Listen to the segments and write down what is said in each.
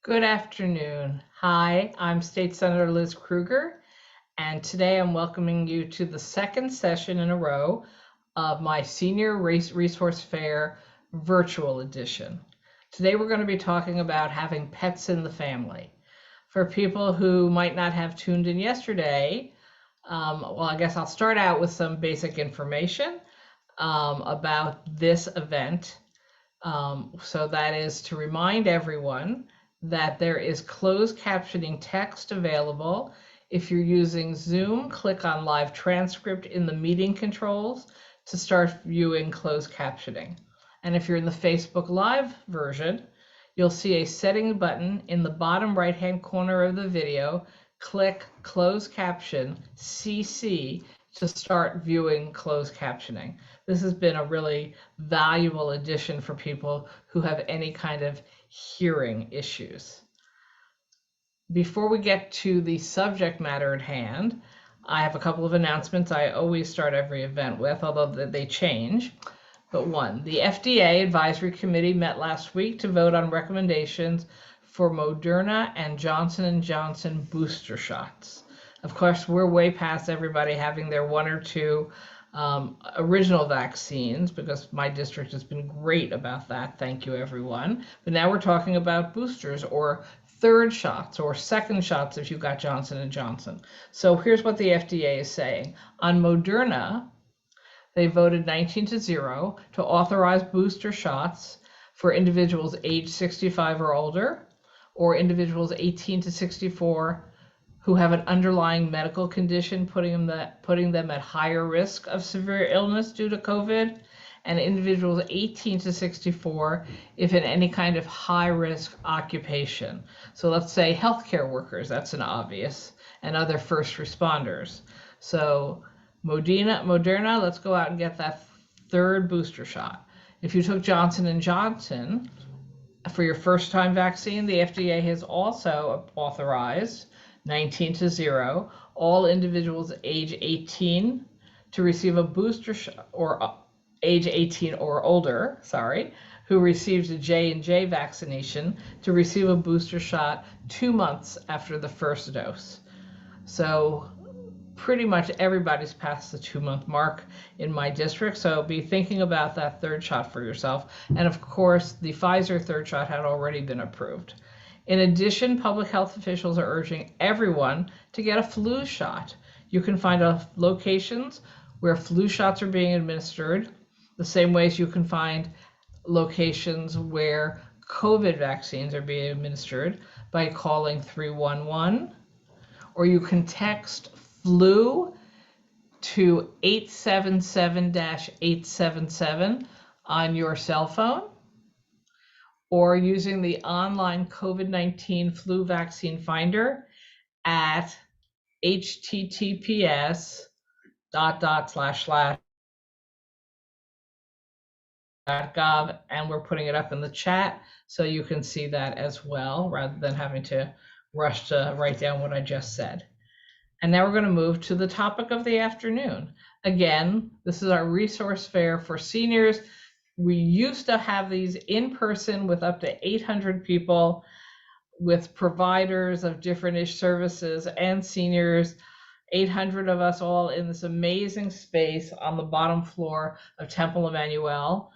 Good afternoon. Hi, I'm State Senator Liz Krueger, and today I'm welcoming you to the second session in a row of my Senior Resource Fair virtual edition. Today we're going to be talking about having pets in the family. For people who might not have tuned in yesterday, I guess I'll start out with some basic information about this event. So that is to remind everyone that there is closed captioning text available. If you're using Zoom, click on live transcript in the meeting controls to start viewing closed captioning. And if you're in the Facebook Live version, you'll see a setting button in the bottom right-hand corner of the video. Click closed caption CC to start viewing closed captioning. This has been a really valuable addition for people who have any kind of hearing issues. Before we get to the subject matter at hand, I have a couple of announcements I always start every event with, although they change. But one, the FDA Advisory Committee met last week to vote on recommendations for Moderna and Johnson & Johnson booster shots. Of course, we're way past everybody having their one or two original vaccines, because my district has been great about that. Thank you, everyone. But now we're talking about boosters or third shots or second shots if you've got Johnson & Johnson. So here's what the FDA is saying. On Moderna, they voted 19-0 to authorize booster shots for individuals age 65 or older, or individuals 18 to 64 who have an underlying medical condition putting them at higher risk of severe illness due to COVID, and individuals 18 to 64 if in any kind of high-risk occupation. So let's say healthcare workers, that's an obvious, and other first responders. So Moderna, let's go out and get that third booster shot. If you took Johnson & Johnson for your first-time vaccine, the FDA has also authorized 19-0 all individuals age 18 to receive a booster shot, or age 18 or older, who received a J&J vaccination to receive a booster shot 2 months after the first dose. So pretty much everybody's past the 2-month mark in my district, so be thinking about that third shot for yourself. And of course, the Pfizer third shot had already been approved. In addition, public health officials are urging everyone to get a flu shot. You can find locations where flu shots are being administered, the same ways you can find locations where COVID vaccines are being administered by calling 311, or you can text flu to 877-877 on your cell phone, or using the online COVID-19 flu vaccine finder at https://gov, and we're putting it up in the chat so you can see that as well, rather than having to rush to write down what I just said. And now we're going to move to the topic of the afternoon. Again, this is our resource fair for seniors. We used to have these in person with up to 800 people, with providers of different services and seniors, 800 of us all in this amazing space on the bottom floor of Temple Emmanuel,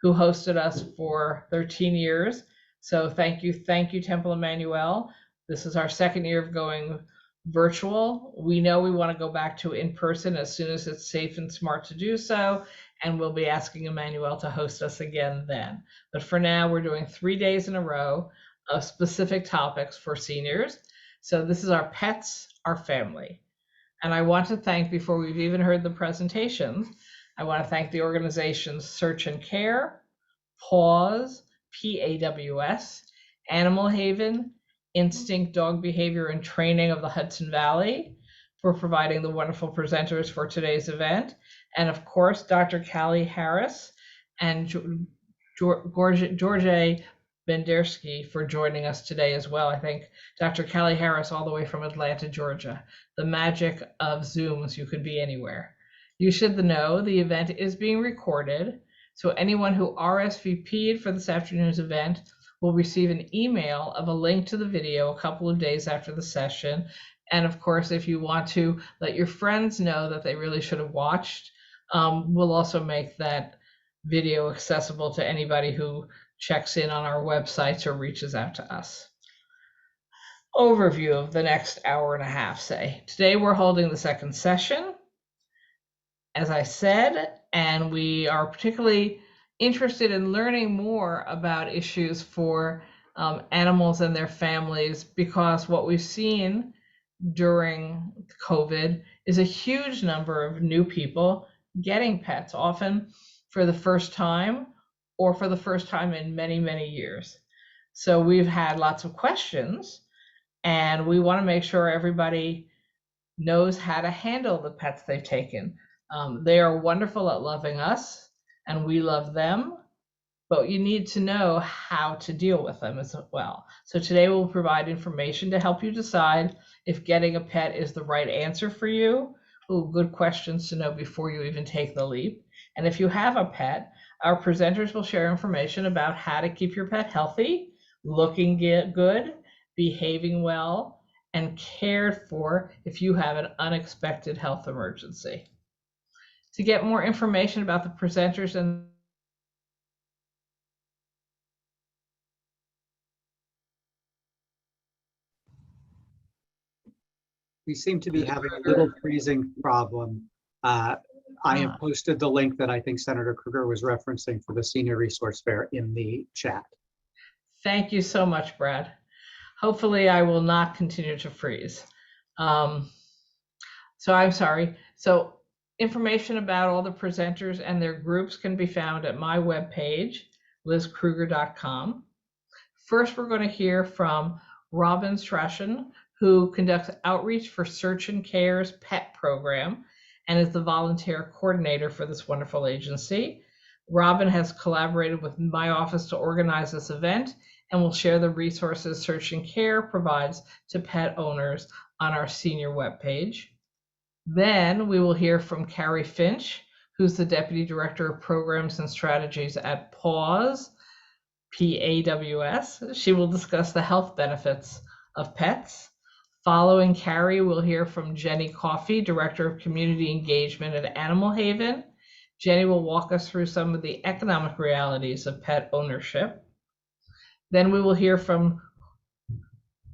who hosted us for 13 years. So thank you, Temple Emmanuel. This is our second year of going virtual. We know we want to go back to in person as soon as it's safe and smart to do so, and we'll be asking Emmanuel to host us again then. But for now, we're doing 3 days in a row of specific topics for seniors. So this is our pets, our family. And I want to thank, before we've even heard the presentations, I want to thank the organizations Search and Care, PAWS, PAWS, Animal Haven, Instinct Dog Behavior and Training of the Hudson Valley for providing the wonderful presenters for today's event. And of course, Dr. Callie Harris and Jorge Bendersky for joining us today as well. I think Dr. Callie Harris all the way from Atlanta, Georgia. The magic of Zooms, you could be anywhere. You should know the event is being recorded, so anyone who RSVP'd for this afternoon's event will receive an email of a link to the video a couple of days after the session. And of course, if you want to let your friends know that they really should have watched, we'll also make that video accessible to anybody who checks in on our websites or reaches out to us. Overview of the next hour and a half, say. Today we're holding the second session, as I said, and we are particularly interested in learning more about issues for animals and their families, because what we've seen during COVID is a huge number of new people getting pets, often for the first time or for the first time in many, many years. So we've had lots of questions, and we want to make sure everybody knows how to handle the pets they've taken. They are wonderful at loving us, and we love them, but you need to know how to deal with them as well. So today we'll provide information to help you decide if getting a pet is the right answer for you. Ooh, good questions to know before you even take the leap. And if you have a pet, our presenters will share information about how to keep your pet healthy, looking good, behaving well, and cared for if you have an unexpected health emergency. To get more information about the presenters and we seem to be having a little freezing problem. I have posted the link that I think Senator Krueger was referencing for the Senior Resource Fair in the chat. Thank you so much, Brad. Hopefully I will not continue to freeze. So I'm sorry. So information about all the presenters and their groups can be found at my webpage, lizkrueger.com. First, we're going to hear from Robin Strachan, who conducts outreach for Search and Care's pet program and is the volunteer coordinator for this wonderful agency. Robin has collaborated with my office to organize this event and will share the resources Search and Care provides to pet owners on our senior webpage. Then we will hear from Carrie Finch, who's the Deputy Director of Programs and Strategies at PAWS, PAWS. She will discuss the health benefits of pets. Following Carrie, we'll hear from Jenny Coffey, Director of Community Engagement at Animal Haven. Jenny will walk us through some of the economic realities of pet ownership. Then we will hear from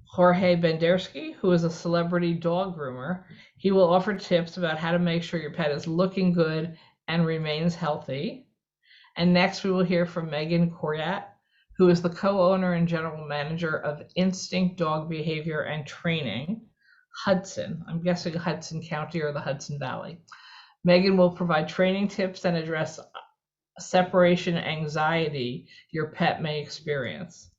Jorge Bendersky, who is a celebrity dog groomer. He will offer tips about how to make sure your pet is looking good and remains healthy. And next we will hear from Megan Coryat, who is the co-owner and general manager of Instinct Dog Behavior and Training, Hudson. I'm guessing Hudson County or the Hudson Valley. Megan will provide training tips and address separation anxiety your pet may experience.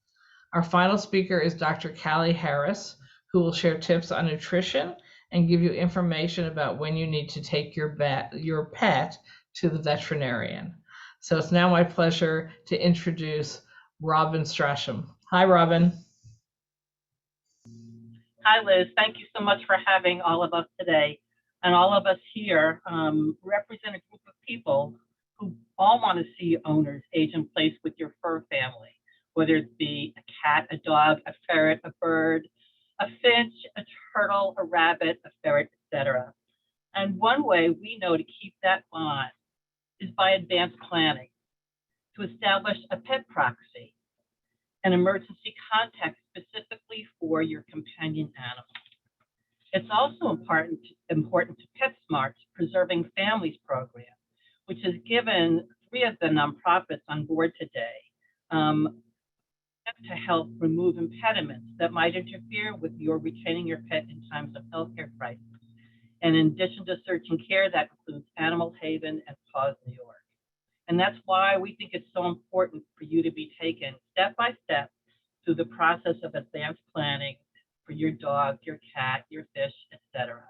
Our final speaker is Dr. Callie Harris, who will share tips on nutrition and give you information about when you need to take your pet to the veterinarian. So it's now my pleasure to introduce Robin Strachan. Hi, Robin. Hi, Liz. Thank you so much for having all of us today. And all of us here represent a group of people who all want to see owners age in place with your fur family, whether it be a cat, a dog, a ferret, a bird, a finch, a turtle, a rabbit, a ferret, etc. And one way we know to keep that bond is by advanced planning, to establish a pet proxy, an emergency contact specifically for your companion animal. It's also important to PetSmart's Preserving Families program, which has given 3 of the nonprofits on board today to help remove impediments that might interfere with your retaining your pet in times of healthcare crisis. And in addition to Search and Care, that includes Animal Haven and PAWS New York. And that's why we think it's so important for you to be taken step by step through the process of advanced planning for your dog, your cat, your fish, etc.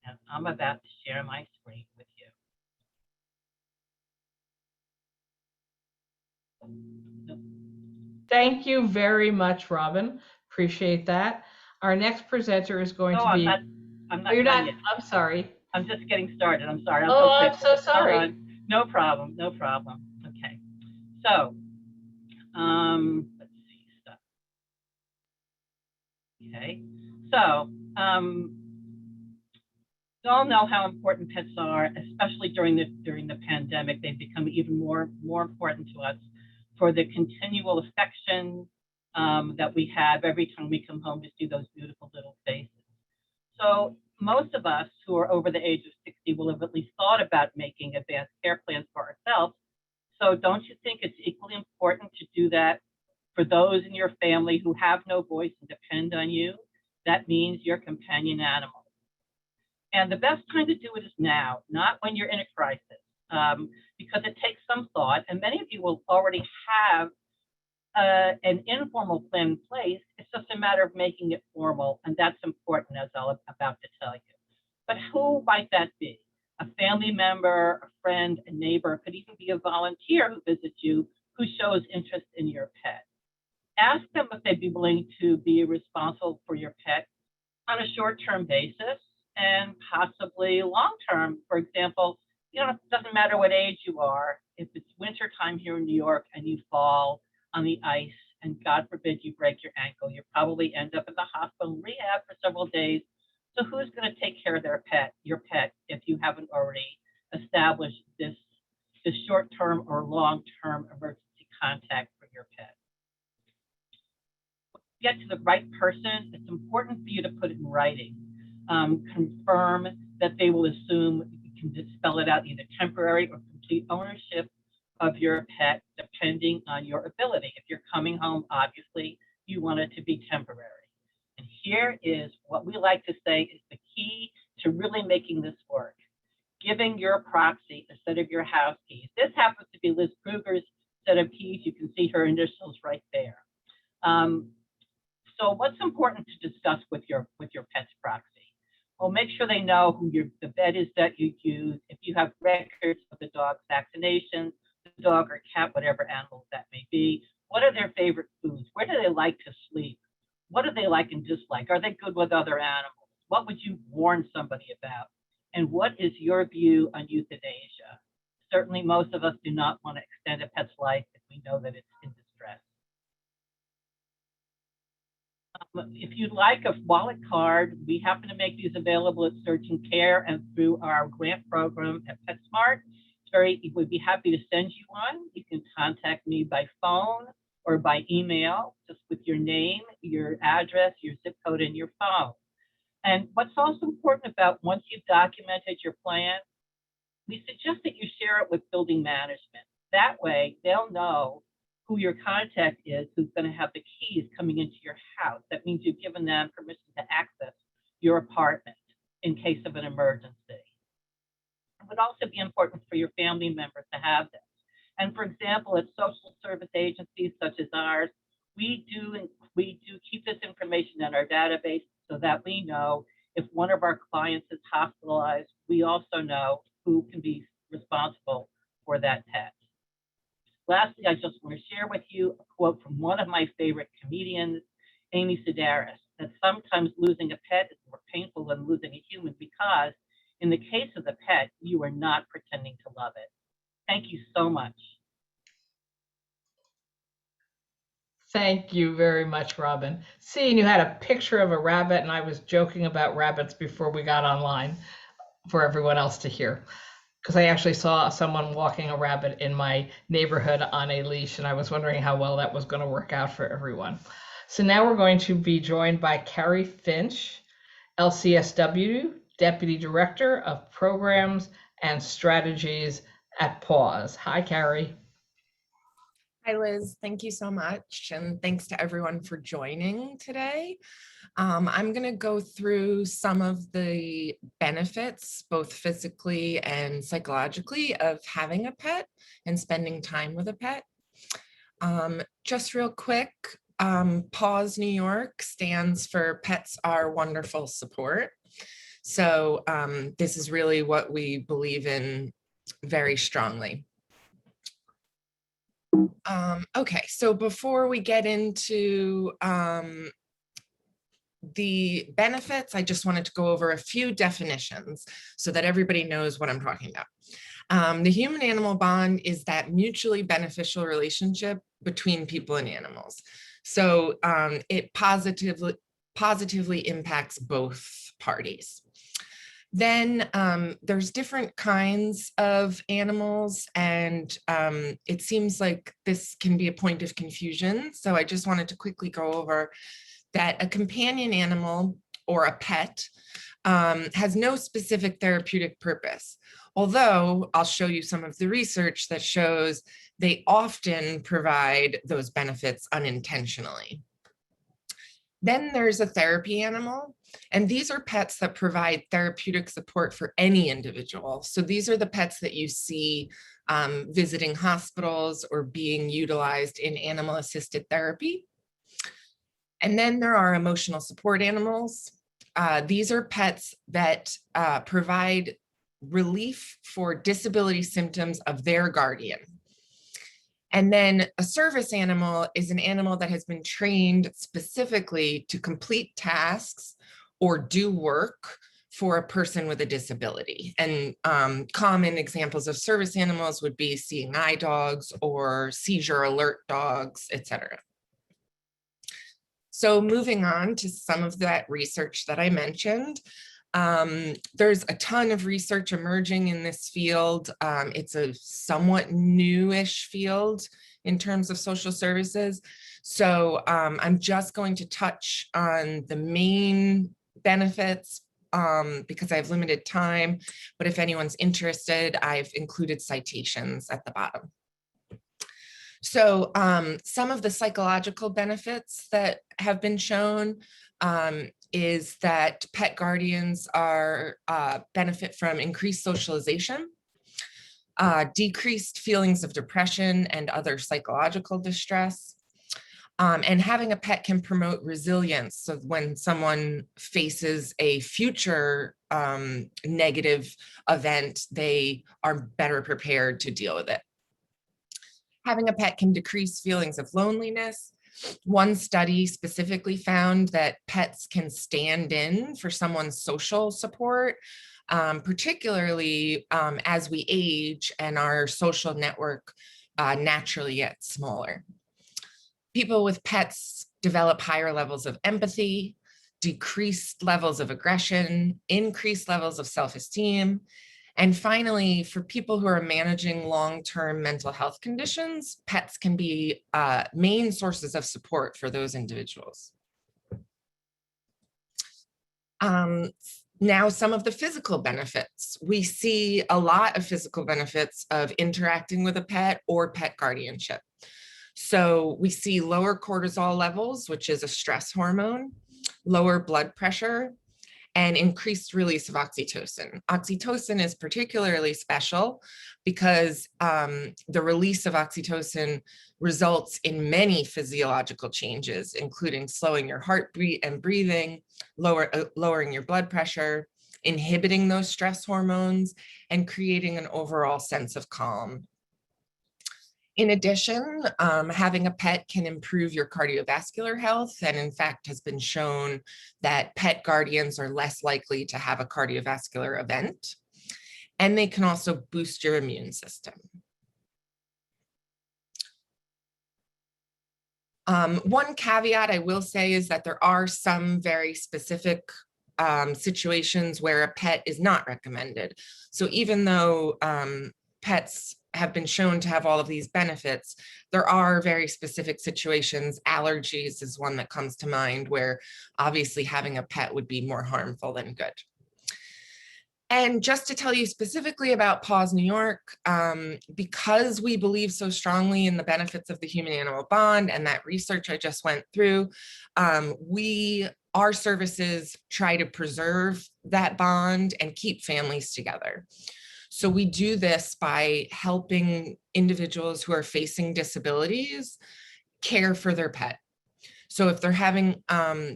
And I'm about to share my screen with you. Thank you very much, Robin. Appreciate that. Our next presenter is going to be. I'm not. You're not. Yet. I'm sorry. I'm just getting started. I'm sorry. I'm so sorry. No problem. No problem. Okay. So, let's see. Okay, so we all know how important pets are, especially during the pandemic. They've become even more important to us for the continual affection that we have every time we come home to see those beautiful little faces. So most of us who are over the age of 60 will have at least thought about making advanced care plans for ourselves. So don't you think it's equally important to do that for those in your family who have no voice and depend on you? That means your companion animal. And the best time to do it is now, not when you're in a crisis, because it takes some thought. And many of you will already have an informal plan in place. It's just a matter of making it formal, and that's important, as I'm about to tell you. But who might that be? A family member, a friend, a neighbor, could even be a volunteer who visits you, who shows interest in your pet. Ask them if they'd be willing to be responsible for your pet on a short-term basis and possibly long-term. For example, it doesn't matter what age you are. If it's wintertime here in New York and you fall on the ice and God forbid you break your ankle, you probably end up in the hospital rehab for several days. So who's going to take care of your pet, if you haven't already established this short-term or long-term emergency contact for your pet? Get to the right person, it's important for you to put it in writing. Confirm that they will assume, you can spell it out, either temporary or complete ownership of your pet, depending on your ability. If you're coming home, obviously, you want it to be temporary. And here is what we like to say is the key to really making this work. Giving your proxy a set of your house keys. This happens to be Liz Krueger's set of keys. You can see her initials right there. So what's important to discuss with your pet's proxy? Well, make sure they know who the vet is that you use. If you have records of the dog's vaccinations, the dog or cat, whatever animal that may be, what are their favorite foods? Where do they like to sleep? What do they like and dislike? Are they good with other animals? What would you warn somebody about? And what is your view on euthanasia? Certainly, most of us do not want to extend a pet's life if we know that it's in distress. If you'd like a wallet card, we happen to make these available at Search and Care and through our grant program at PetSmart. We'd be happy to send you one. You can contact me by phone or by email, just with your name, your address, your zip code, and your phone. And what's also important about once you've documented your plan, we suggest that you share it with building management. That way, they'll know who your contact is, who's going to have the keys coming into your house. That means you've given them permission to access your apartment in case of an emergency. It would also be important for your family members to have this. And for example, at social service agencies such as ours, we do keep this information in our database so that we know if one of our clients is hospitalized, we also know who can be responsible for that pet. Lastly, I just want to share with you a quote from one of my favorite comedians, Amy Sedaris, that sometimes losing a pet is more painful than losing a human because in the case of the pet, you are not pretending to love it. Thank you so much. Thank you very much, Robin. Seeing you had a picture of a rabbit, and I was joking about rabbits before we got online for everyone else to hear, because I actually saw someone walking a rabbit in my neighborhood on a leash, and I was wondering how well that was going to work out for everyone. So now we're going to be joined by Carrie Finch, LCSW, Deputy Director of Programs and Strategies at PAWS. Hi, Carrie. Hi, Liz. Thank you so much. And thanks to everyone for joining today. I'm going to go through some of the benefits, both physically and psychologically, of having a pet and spending time with a pet. Just real quick, PAWS New York stands for Pets Are Wonderful Support. So this is really what we believe in very strongly. Okay, so before we get into the benefits, I just wanted to go over a few definitions so that everybody knows what I'm talking about. The human-animal bond is that mutually beneficial relationship between people and animals. So it positively positively impacts both parties. Then there's different kinds of animals, and it seems like this can be a point of confusion. So I just wanted to quickly go over that a companion animal or a pet has no specific therapeutic purpose. Although I'll show you some of the research that shows they often provide those benefits unintentionally. Then there's a therapy animal, and these are pets that provide therapeutic support for any individual. So these are the pets that you see visiting hospitals or being utilized in animal-assisted therapy. And then there are emotional support animals. These are pets that provide relief for disability symptoms of their guardian. And then a service animal is an animal that has been trained specifically to complete tasks or do work for a person with a disability. And common examples of service animals would be seeing eye dogs or seizure alert dogs, etc. So moving on to some of that research that I mentioned, there's a ton of research emerging in this field. It's a somewhat newish field in terms of social services. So I'm just going to touch on the main benefits because I have limited time, but if anyone's interested, I've included citations at the bottom. So some of the psychological benefits that have been shown is that pet guardians are benefit from increased socialization, decreased feelings of depression and other psychological distress. And having a pet can promote resilience. So when someone faces a future negative event, they are better prepared to deal with it. Having a pet can decrease feelings of loneliness. One study specifically found that pets can stand in for someone's social support, particularly as we age and our social network naturally gets smaller. People with pets develop higher levels of empathy, decreased levels of aggression, increased levels of self-esteem. And finally, for people who are managing long-term mental health conditions, pets can be main sources of support for those individuals. Now, some of the physical benefits. We see a lot of physical benefits of interacting with a pet or pet guardianship. So we see lower cortisol levels, which is a stress hormone, lower blood pressure, and increased release of oxytocin. Oxytocin is particularly special because the release of oxytocin results in many physiological changes, including slowing your heartbeat and breathing, lowering your blood pressure, inhibiting those stress hormones, and creating an overall sense of calm. In addition, having a pet can improve your cardiovascular health, and in fact has been shown that pet guardians are less likely to have a cardiovascular event, and they can also boost your immune system. One caveat I will say is that there are some very specific situations where a pet is not recommended. So even though pets have been shown to have all of these benefits, there are very specific situations. Allergies is one that comes to mind where obviously having a pet would be more harmful than good. And just to tell you specifically about PAWS New York, because we believe so strongly in the benefits of the human-animal bond and that research I just went through, our services try to preserve that bond and keep families together. So we do this by helping individuals who are facing disabilities care for their pet. So if they're having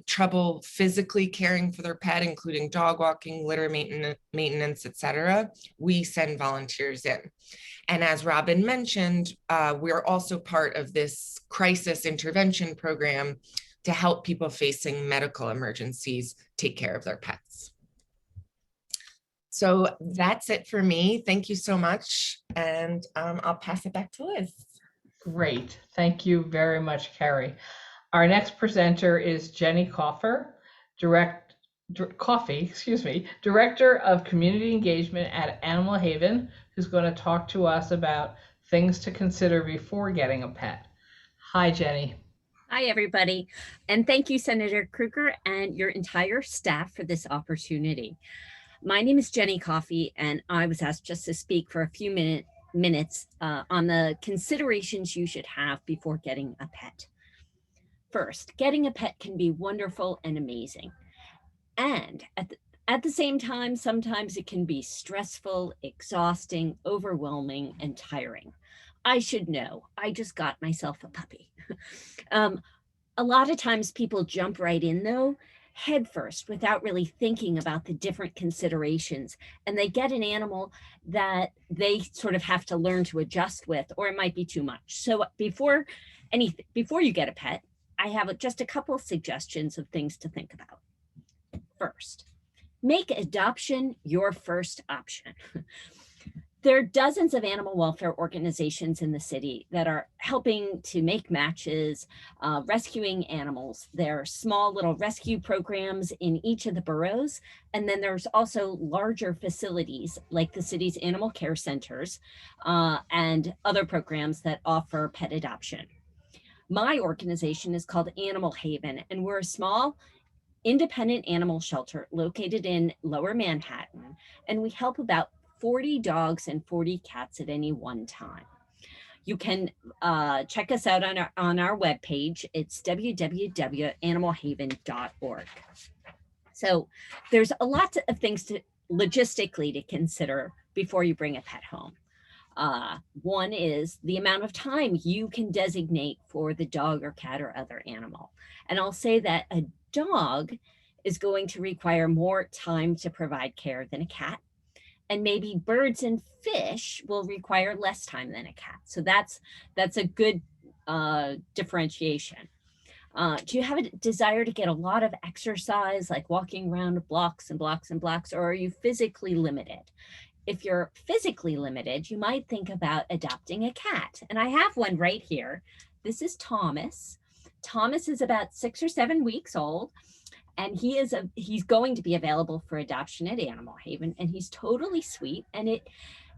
trouble physically caring for their pet, including dog walking, litter maintenance, etc., we send volunteers in. And as Robin mentioned, we're also part of this crisis intervention program to help people facing medical emergencies take care of their pets. So that's it for me. Thank you so much. And I'll pass it back to Liz. Great. Thank you very much, Carrie. Our next presenter is Jenny Coffer, Director of Community Engagement at Animal Haven, who's going to talk to us about things to consider before getting a pet. Hi, Jenny. Hi, everybody. And thank you, Senator Krueger and your entire staff for this opportunity. My name is Jenny Coffey, and I was asked just to speak for a few minutes on the considerations you should have before getting a pet. First, getting a pet can be wonderful and amazing. And at the same time, sometimes it can be stressful, exhausting, overwhelming, and tiring. I should know, I just got myself a puppy. A lot of times people jump right in though, head first, without really thinking about the different considerations. And they get an animal that they sort of have to learn to adjust with, or it might be too much. So before you get a pet, I have just a couple of suggestions of things to think about. First, make adoption your first option. There are dozens of animal welfare organizations in the city that are helping to make matches, rescuing animals. There are small little rescue programs in each of the boroughs. And then there's also larger facilities like the city's animal care centers and other programs that offer pet adoption. My organization is called Animal Haven, and we're a small independent animal shelter located in Lower Manhattan, and we help about 40 dogs and 40 cats at any one time. You can check us out on our webpage. It's www.animalhaven.org. So there's a lot of things logistically to consider before you bring a pet home. One is the amount of time you can designate for the dog or cat or other animal. And I'll say that a dog is going to require more time to provide care than a cat. And maybe birds and fish will require less time than a cat. So that's a good differentiation. Do you have a desire to get a lot of exercise, like walking around blocks and blocks and blocks, or are you physically limited? If you're physically limited, you might think about adopting a cat. And I have one right here. This is Thomas. Thomas is about 6 or 7 weeks old. And he's going to be available for adoption at Animal Haven, and he's totally sweet. And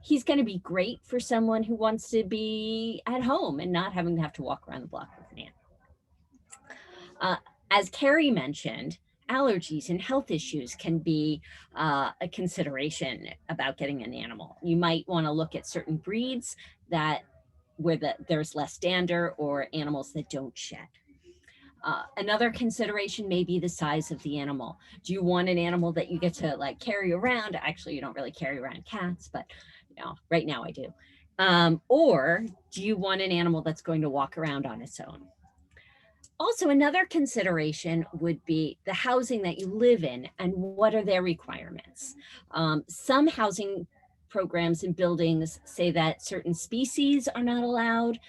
he's going to be great for someone who wants to be at home and not having to have to walk around the block with an animal. As Carrie mentioned, allergies and health issues can be a consideration about getting an animal. You might want to look at certain breeds where there's less dander, or animals that don't shed. Another consideration may be the size of the animal. Do you want an animal that you get to like carry around? Actually, you don't really carry around cats, but right now I do. Or do you want an animal that's going to walk around on its own? Also, another consideration would be the housing that you live in and what are their requirements. Some housing programs and buildings say that certain species are not allowed.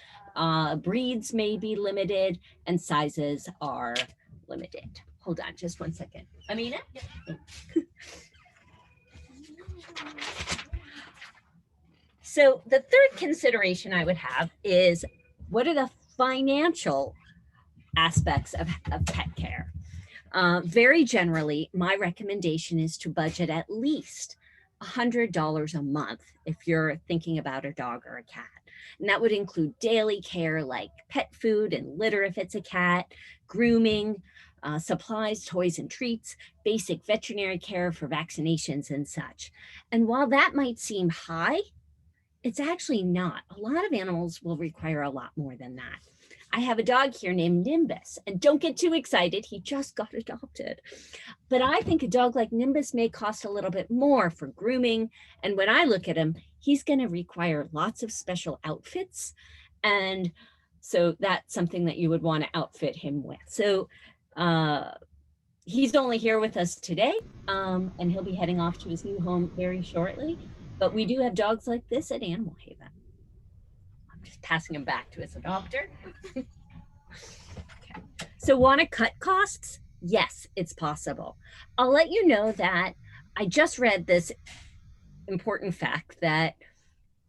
Breeds may be limited and sizes are limited. Hold on just one second. Amina? So the third consideration I would have is, what are the financial aspects of pet care? Very generally, my recommendation is to budget at least $100 a month if you're thinking about a dog or a cat. And that would include daily care like pet food and litter if it's a cat, grooming, supplies, toys and treats, basic veterinary care for vaccinations and such. And while that might seem high, it's actually not. A lot of animals will require a lot more than that. I have a dog here named Nimbus, and don't get too excited, he just got adopted. But I think a dog like Nimbus may cost a little bit more for grooming. And when I look at him, he's gonna require lots of special outfits. And so that's something that you would wanna outfit him with. So he's only here with us today, and he'll be heading off to his new home very shortly. But we do have dogs like this at Animal Haven. I'm just passing him back to his adopter. Okay. So want to cut costs? Yes, it's possible. I'll let you know that I just read this important fact that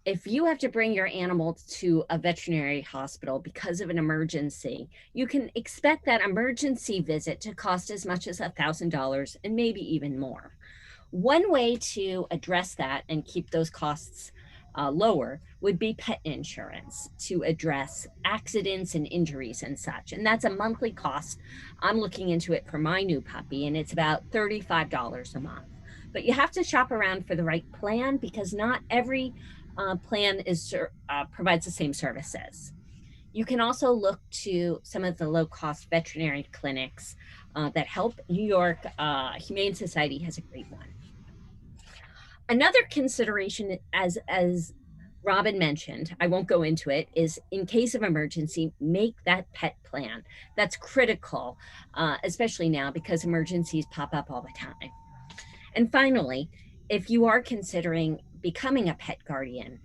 if you have to bring your animal to a veterinary hospital because of an emergency, you can expect that emergency visit to cost as much as $1,000 and maybe even more. One way to address that and keep those costs lower would be pet insurance to address accidents and injuries and such. And that's a monthly cost. I'm looking into it for my new puppy, and it's about $35 a month. But you have to shop around for the right plan because not every plan provides the same services. You can also look to some of the low-cost veterinary clinics that help. New York Humane Society has a great one. Another consideration, as Robin mentioned, I won't go into it, is in case of emergency, make that pet plan. That's critical, especially now because emergencies pop up all the time. And finally, if you are considering becoming a pet guardian,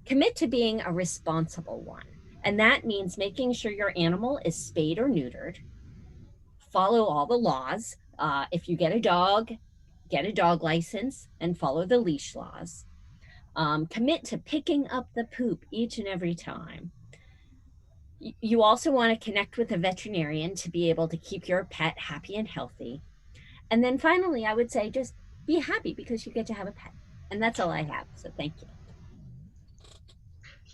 commit to being a responsible one. And that means making sure your animal is spayed or neutered, follow all the laws. If you get a dog license and follow the leash laws. Commit to picking up the poop each and every time. You also want to connect with a veterinarian to be able to keep your pet happy and healthy. And then finally, I would say just be happy because you get to have a pet. And that's all I have. So thank you.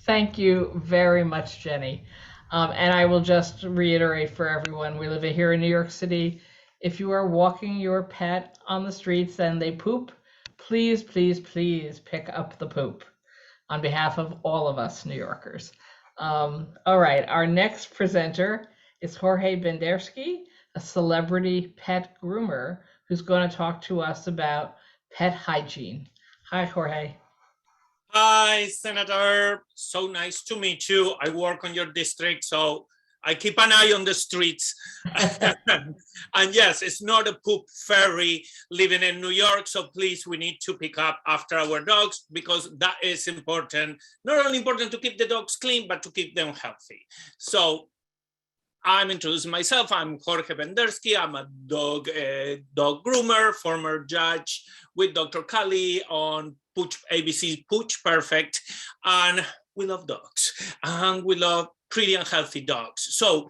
Thank you very much, Jenny. And I will just reiterate for everyone, we live here in New York City. If you are walking your pet on the streets and they poop, please, please, please pick up the poop on behalf of all of us New Yorkers. All right, our next presenter is Jorge Bendersky, a celebrity pet groomer who's going to talk to us about pet hygiene. Hi, Jorge. Hi, Senator. So nice to meet you. I work on your district, so I keep an eye on the streets. And yes, it's not a poop fairy living in New York, so please, we need to pick up after our dogs because that is important. Not only important to keep the dogs clean, but to keep them healthy. So I'm introducing myself. I'm Jorge Bendersky. I'm a dog groomer, former judge with Dr. Callie on ABC's Pooch Perfect. And we love dogs and we love pretty and healthy dogs. So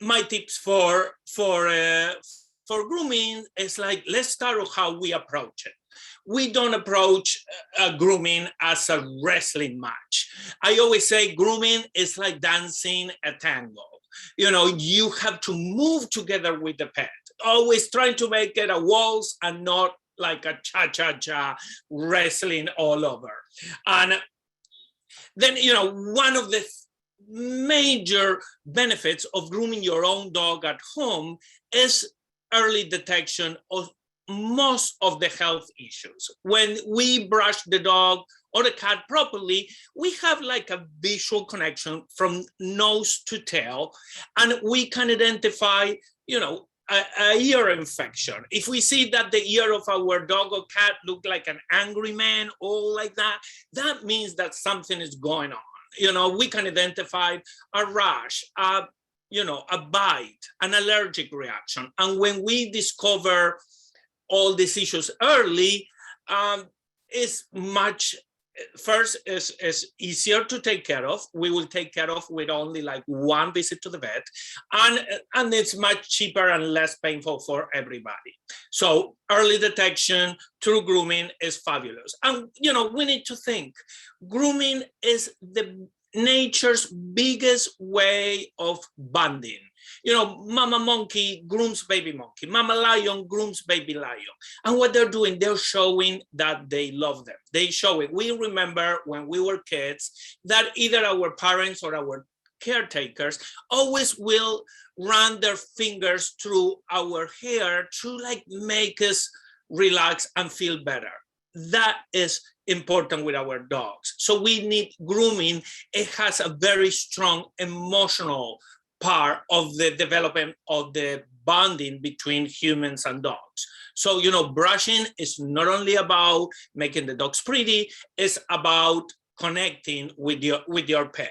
my tips for grooming is like, let's start with how we approach it. We don't approach grooming as a wrestling match. I always say grooming is like dancing a tango. You know, you have to move together with the pet, always trying to make it a waltz and not like a cha-cha-cha wrestling all over. And then, you know, one of the major benefits of grooming your own dog at home is early detection of most of the health issues. When we brush the dog or the cat properly, we have like a visual connection from nose to tail, and we can identify, you know, a ear infection. If we see that the ear of our dog or cat look like an angry man, all like that, that means that something is going on. You know, we can identify a rash, you know, a bite, an allergic reaction. And when we discover all these issues early, it's much, first is easier to take care of. We will take care of with only like one visit to the vet, and it's much cheaper and less painful for everybody. So early detection through grooming is fabulous. And you know, we need to think, grooming is the nature's biggest way of bonding. You know, mama monkey grooms baby monkey, mama lion grooms baby lion. And what they're doing, they're showing that they love them. They show it. We remember when we were kids that either our parents or our caretakers always will run their fingers through our hair to like make us relax and feel better. That is important with our dogs. So we need grooming. It has a very strong emotional part of the development of the bonding between humans and dogs. So, you know, brushing is not only about making the dogs pretty, it's about connecting with your pet.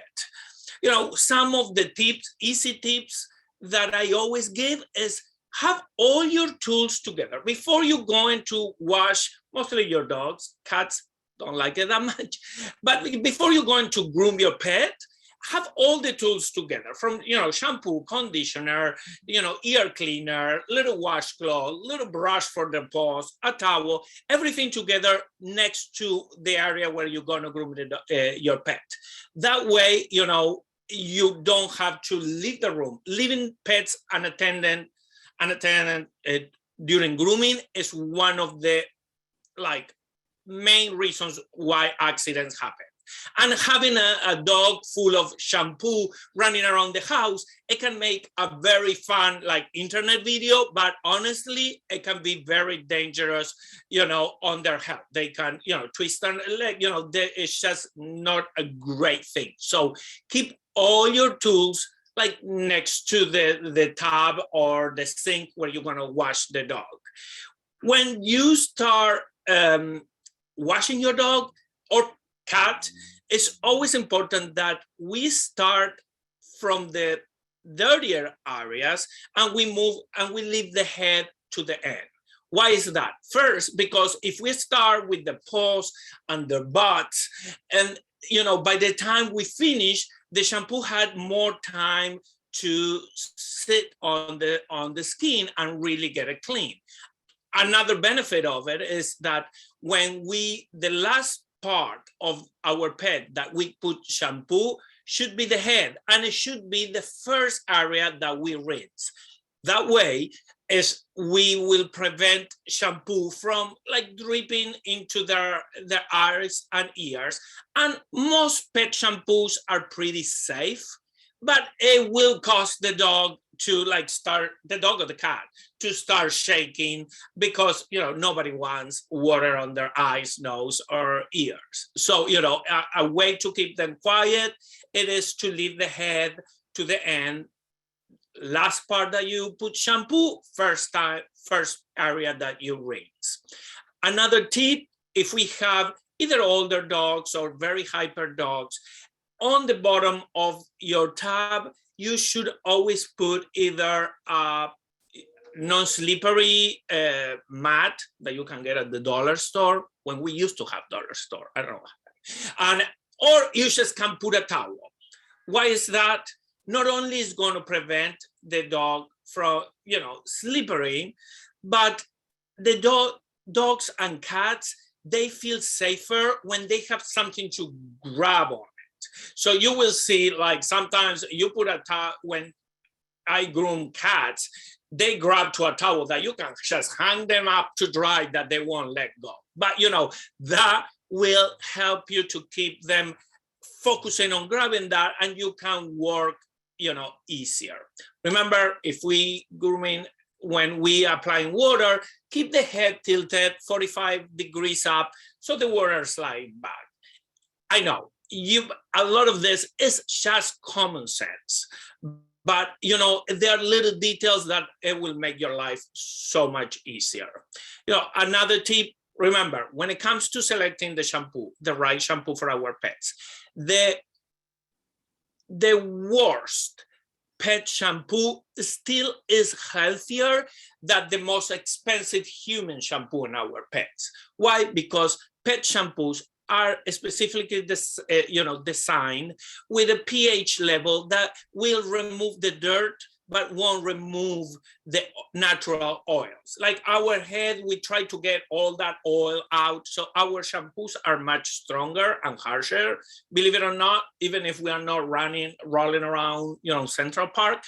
You know, some of the tips, easy tips that I always give is have all your tools together. Before you go into wash, mostly your dogs, cats, don't like it that much. But before you go to groom your pet, have all the tools together, from shampoo, conditioner, ear cleaner, little washcloth, little brush for the paws, a towel, everything together next to the area where you're going to groom your pet. That way, you don't have to leave the room. Leaving pets unattended during grooming is one of the main reasons why accidents happen. And having a dog full of shampoo running around the house, it can make a very fun internet video, but honestly, it can be very dangerous, on their health. They can, twist their leg, it's just not a great thing. So keep all your tools next to the tub or the sink where you're gonna wash the dog. When you start washing your dog or cat, it's always important that we start from the dirtier areas and we leave the head to the end. Why is that? First, because if we start with the paws and the butts, and by the time we finish, the shampoo had more time to sit on the skin and really get it clean. Another benefit of it is that when the last part of our pet that we put shampoo should be the head, and it should be the first area that we rinse. That way, we will prevent shampoo from dripping into their eyes and ears. And most pet shampoos are pretty safe, but it will cause the dog to the dog or the cat to start shaking, because nobody wants water on their eyes, nose, or ears. So a way to keep them quiet, it is to leave the head to the end. Last part that you put shampoo, first area that you rinse. Another tip, if we have either older dogs or very hyper dogs, on the bottom of your tub, you should always put either a non-slippery mat that you can get at the dollar store, when we used to have dollar store, I don't know. Or you just can put a towel. Why is that? Not only is going to prevent the dog from, slippery, but the dogs and cats, they feel safer when they have something to grab on. So you will see, sometimes you put a towel. When I groom cats, they grab to a towel that you can just hang them up to dry, that they won't let go. But that will help you to keep them focusing on grabbing that, and you can work easier. Remember, if we grooming, when we applying water, keep the head tilted 45 degrees up so the water slides back. I know a lot of this is just common sense, but there are little details that it will make your life so much easier. Another tip, remember, when it comes to selecting the shampoo, the right shampoo for our pets, the worst pet shampoo still is healthier than the most expensive human shampoo in our pets. Why? Because pet shampoos are specifically designed with a pH level that will remove the dirt but won't remove the natural oils. Like our head, we try to get all that oil out. So our shampoos are much stronger and harsher, believe it or not, even if we are not rolling around, Central Park.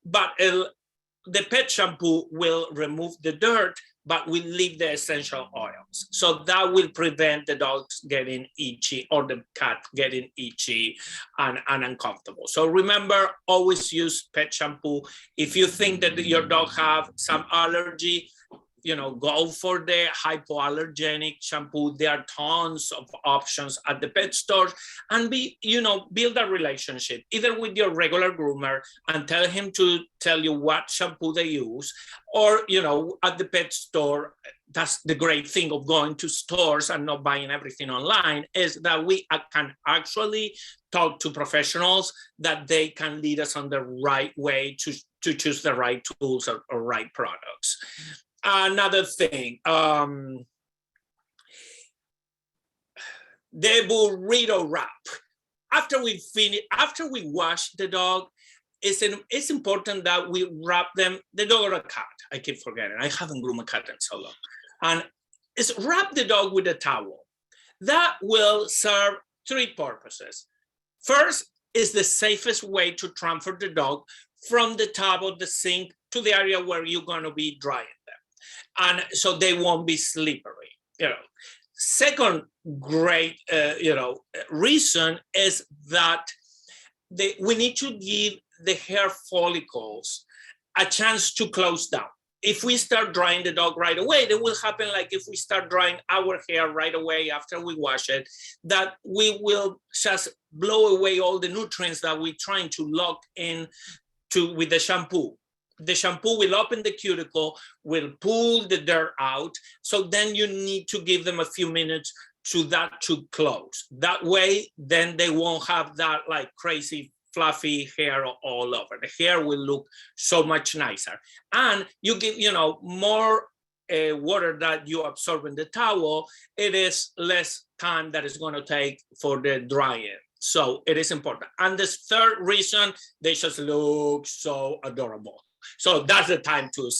But the pet shampoo will remove the dirt, but will leave the essential oils. So that will prevent the dogs getting itchy or the cat getting itchy and uncomfortable. So remember, always use pet shampoo. If you think that your dog have some allergy, go for the hypoallergenic shampoo. There are tons of options at the pet stores, and build a relationship either with your regular groomer and tell him to tell you what shampoo they use, or, at the pet store. That's the great thing of going to stores and not buying everything online, is that we can actually talk to professionals that they can lead us on the right way to choose the right tools or right products. Another thing, The burrito wrap. After we wash the dog, it's important that we wrap them, the dog or a cat. I keep forgetting. I haven't groomed a cat in so long. And it's wrap the dog with a towel. That will serve three purposes. First, is the safest way to transfer the dog from the tub of the sink to the area where you're going to be drying them. And so they won't be slippery. Second great reason is that we need to give the hair follicles a chance to close down. If we start drying the dog right away, it will happen like if we start drying our hair right away after we wash it, that we will just blow away all the nutrients that we're trying to lock in with the shampoo. The shampoo will open the cuticle, will pull the dirt out. So then you need to give them a few minutes to close. That way, then they won't have that like crazy fluffy hair all over. The hair will look so much nicer. And you give, more water that you absorb in the towel, it is less time that it's going to take for the drying. So it is important. And the third reason, they just look so adorable. So that's the time to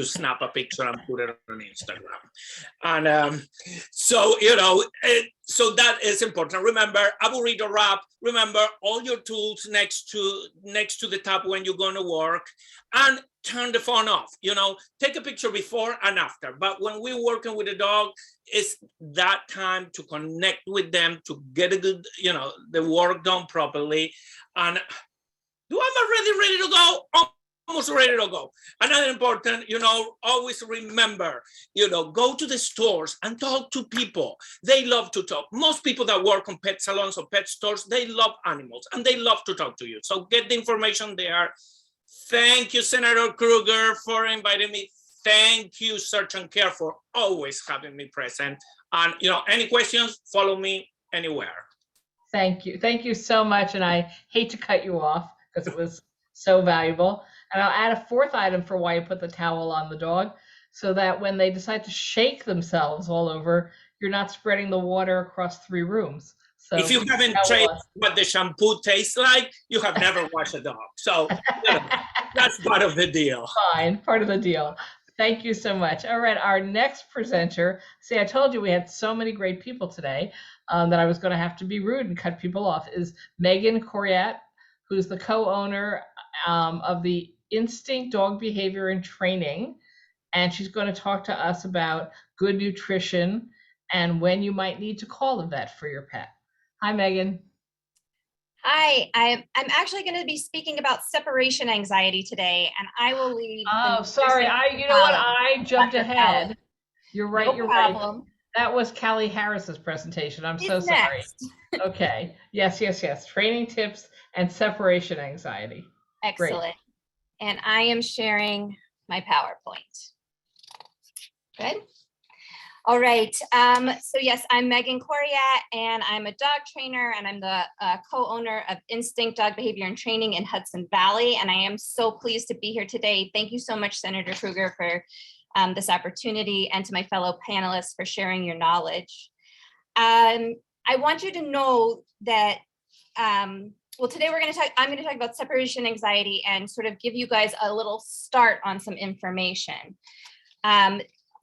snap a picture and put it on Instagram. And so that is important. Remember, a burrito wrap. Remember all your tools next to the tub when you're going to work, and turn the phone off. Take a picture before and after. But when we're working with a dog, it's that time to connect with them, to get a good, the work done properly. And do I'm already ready to go? Almost ready to go. Another important, always remember, go to the stores and talk to people. They love to talk. Most people that work on pet salons or pet stores, they love animals and they love to talk to you. So get the information there. Thank you, Senator Krueger, for inviting me. Thank you, Search and Care, for always having me present. And, any questions, follow me anywhere. Thank you. Thank you so much. And I hate to cut you off because it was so valuable. And I'll add a fourth item for why you put the towel on the dog, so that when they decide to shake themselves all over, you're not spreading the water across 3 rooms. So if you haven't tried what the shampoo tastes like, you have never washed a dog. So that's part of the deal. Fine, part of the deal. Thank you so much. All right, our next presenter. See, I told you we had so many great people today that I was going to have to be rude and cut people off. Is Megan Coriat, who's the co-owner of the Instinct Dog Behavior and Training, and she's going to talk to us about good nutrition and when you might need to call a vet for your pet. Hi, Megan. Hi, I'm actually going to be speaking about separation anxiety today, and I will leave. Oh, sorry. I jumped ahead. You're right. No you're problem. right. That was Callie Harris's presentation. I'm so sorry. Okay. Yes. Training tips and separation anxiety. Excellent. Great. And I am sharing my PowerPoint. Good. All right. So yes, I'm Megan Coriat, and I'm a dog trainer, and I'm the co-owner of Instinct Dog Behavior and Training in Hudson Valley. And I am so pleased to be here today. Thank you so much, Senator Krueger, for this opportunity, and to my fellow panelists for sharing your knowledge. I want you to know that well, today I'm going to talk about separation anxiety and sort of give you guys a little start on some information.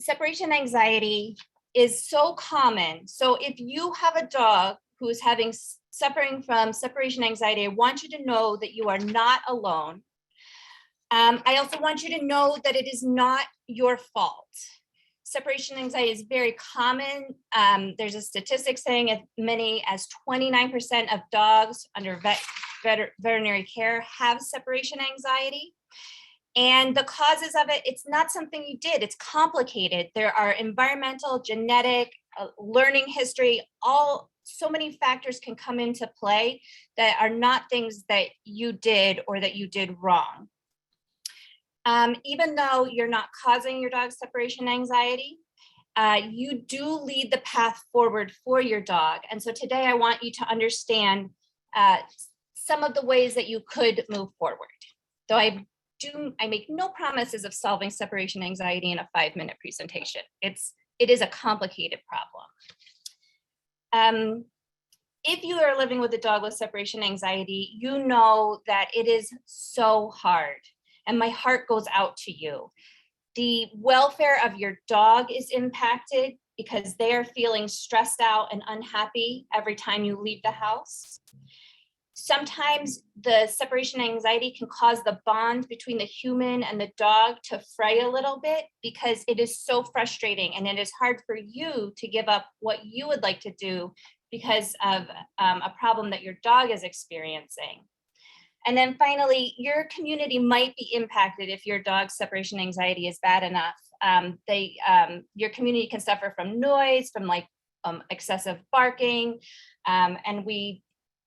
Separation anxiety is so common. So if you have a dog who is suffering from separation anxiety, I want you to know that you are not alone. I also want you to know that it is not your fault. Separation anxiety is very common. There's a statistic saying as many as 29% of dogs under veterinary care have separation anxiety. And the causes of it, it's not something you did, it's complicated. There are environmental, genetic, learning history, so many factors can come into play that are not things that you did or that you did wrong. Even though you're not causing your dog's separation anxiety, you do lead the path forward for your dog. And so today I want you to understand some of the ways that you could move forward. Though I make no promises of solving separation anxiety in a 5-minute presentation. It is a complicated problem. if you are living with a dog with separation anxiety, you know that it is so hard, and my heart goes out to you. The welfare of your dog is impacted because they are feeling stressed out and unhappy every time you leave the house. Sometimes the separation anxiety can cause the bond between the human and the dog to fray a little bit because it is so frustrating, and it is hard for you to give up what you would like to do because of a problem that your dog is experiencing. And then finally, your community might be impacted if your dog's separation anxiety is bad enough. Your community can suffer from noise, from excessive barking, and we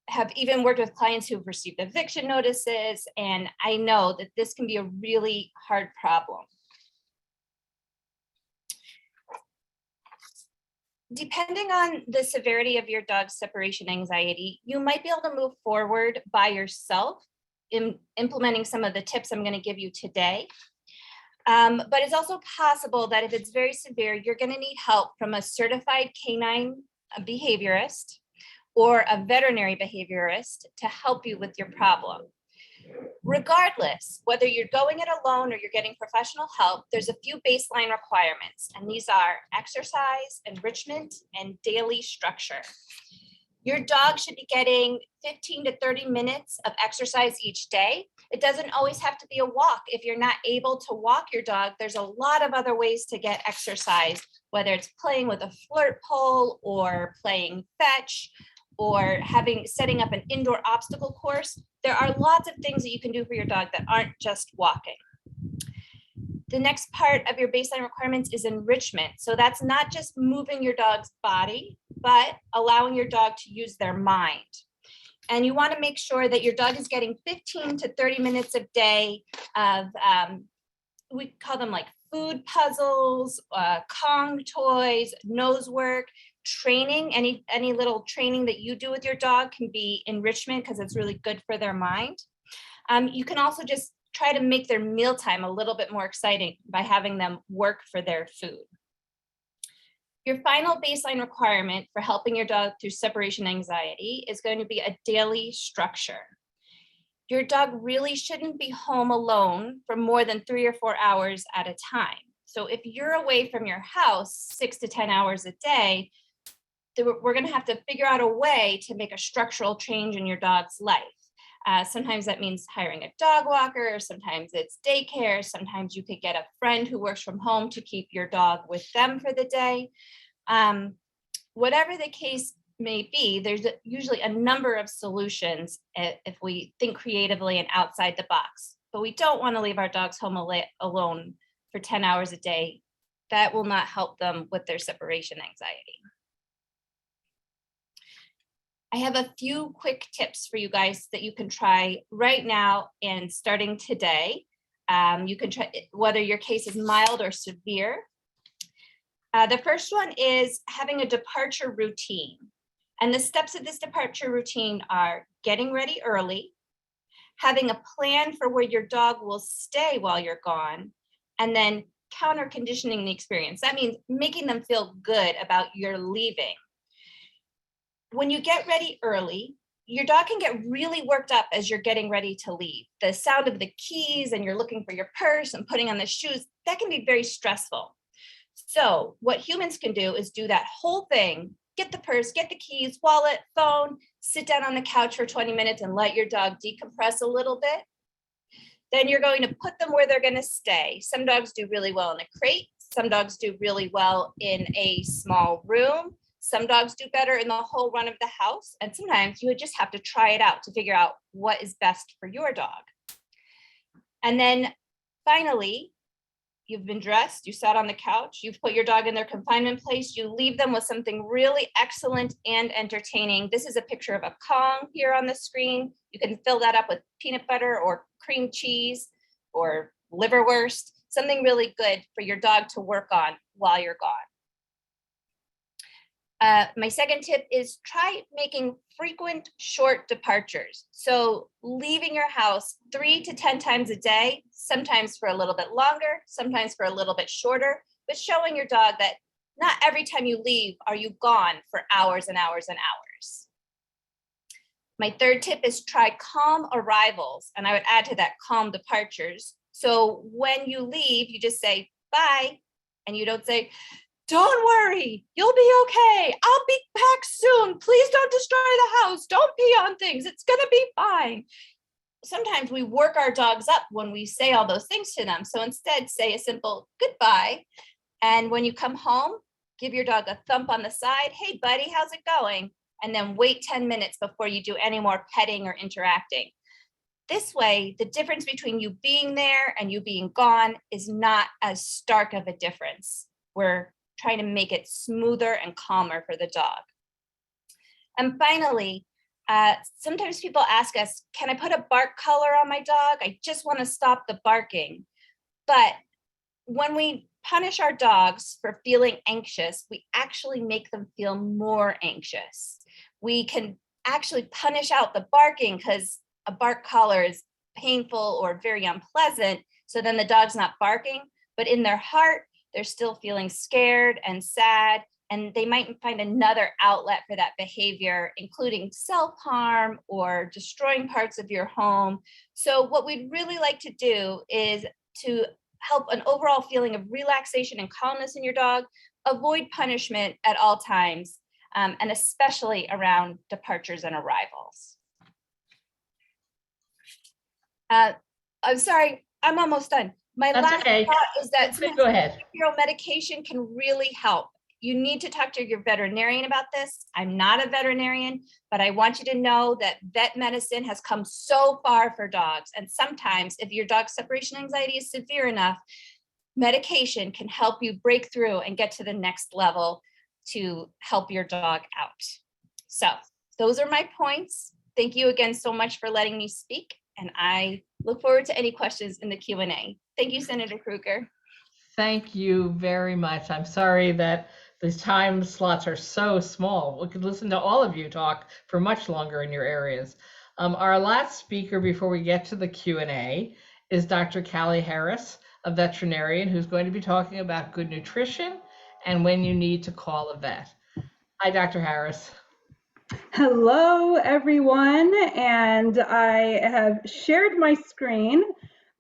have even worked with clients who've received eviction notices, and I know that this can be a really hard problem. Depending on the severity of your dog's separation anxiety, you might be able to move forward by yourself in implementing some of the tips I'm going to give you today. But it's also possible that if it's very severe, you're going to need help from a certified canine behaviorist or a veterinary behaviorist to help you with your problem. Regardless, whether you're going it alone or you're getting professional help, there's a few baseline requirements, and these are exercise, enrichment, and daily structure. Your dog should be getting 15 to 30 minutes of exercise each day. It doesn't always have to be a walk. If you're not able to walk your dog, there's a lot of other ways to get exercise, whether it's playing with a flirt pole or playing fetch or setting up an indoor obstacle course. There are lots of things that you can do for your dog that aren't just walking. The next part of your baseline requirements is enrichment. So that's not just moving your dog's body, but allowing your dog to use their mind. And you want to make sure that your dog is getting 15 to 30 minutes a day of, we call them like food puzzles, Kong toys, nose work, training. Any little training that you do with your dog can be enrichment because it's really good for their mind. You can also just try to make their mealtime a little bit more exciting by having them work for their food. Your final baseline requirement for helping your dog through separation anxiety is going to be a daily structure. Your dog really shouldn't be home alone for more than 3 or 4 hours at a time. So if you're away from your house 6 to 10 hours a day, we're going to have to figure out a way to make a structural change in your dog's life. Sometimes that means hiring a dog walker, sometimes it's daycare, sometimes you could get a friend who works from home to keep your dog with them for the day. Whatever the case may be, there's usually a number of solutions if we think creatively and outside the box, but we don't want to leave our dogs home alone for 10 hours a day. That will not help them with their separation anxiety. I have a few quick tips for you guys that you can try right now and starting today. You can try whether your case is mild or severe. The first one is having a departure routine. And the steps of this departure routine are getting ready early, having a plan for where your dog will stay while you're gone, and then counter conditioning the experience. That means making them feel good about your leaving. When you get ready early, your dog can get really worked up as you're getting ready to leave. The sound of the keys and you're looking for your purse and putting on the shoes, that can be very stressful. So what humans can do is do that whole thing, get the purse, get the keys, wallet, phone, sit down on the couch for 20 minutes and let your dog decompress a little bit. Then you're going to put them where they're going to stay. Some dogs do really well in a crate. Some dogs do really well in a small room. Some dogs do better in the whole run of the house. And sometimes you would just have to try it out to figure out what is best for your dog. And then finally, you've been dressed, you sat on the couch, you've put your dog in their confinement place, you leave them with something really excellent and entertaining. This is a picture of a Kong here on the screen. You can fill that up with peanut butter or cream cheese or liverwurst, something really good for your dog to work on while you're gone. My second tip is try making frequent short departures. So leaving your house 3 to 10 times a day, sometimes for a little bit longer, sometimes for a little bit shorter, but showing your dog that not every time you leave are you gone for hours and hours and hours. My third tip is try calm arrivals, and I would add to that calm departures. So when you leave, you just say bye, and you don't say, don't worry, you'll be okay. I'll be back soon. Please don't destroy the house. Don't pee on things. It's gonna be fine. Sometimes we work our dogs up when we say all those things to them. So instead, say a simple goodbye. And when you come home, give your dog a thump on the side. Hey, buddy, how's it going? And then wait 10 minutes before you do any more petting or interacting. This way, the difference between you being there and you being gone is not as stark of a difference. We're trying to make it smoother and calmer for the dog. And finally, sometimes people ask us, can I put a bark collar on my dog? I just want to stop the barking. But when we punish our dogs for feeling anxious, we actually make them feel more anxious. We can actually punish out the barking because a bark collar is painful or very unpleasant. So then the dog's not barking, but in their heart, they're still feeling scared and sad, and they might find another outlet for that behavior, including self-harm or destroying parts of your home. So what we'd really like to do is to help an overall feeling of relaxation and calmness in your dog, avoid punishment at all times, and especially around departures and arrivals. I'm sorry, I'm almost done. My That's last okay. thought is that Go ahead. behavioral medication can really help. You need to talk to your veterinarian about this. I'm not a veterinarian, but I want you to know that vet medicine has come so far for dogs. And sometimes if your dog's separation anxiety is severe enough, medication can help you break through and get to the next level to help your dog out. So those are my points. Thank you again so much for letting me speak. And I look forward to any questions in the Q&A. Thank you, Senator Krueger. Thank you very much. I'm sorry that the time slots are so small. We could listen to all of you talk for much longer in your areas. Our last speaker before we get to the Q&A is Dr. Callie Harris, a veterinarian who's going to be talking about good nutrition and when you need to call a vet. Hi, Dr. Harris. Hello, everyone, and I have shared my screen,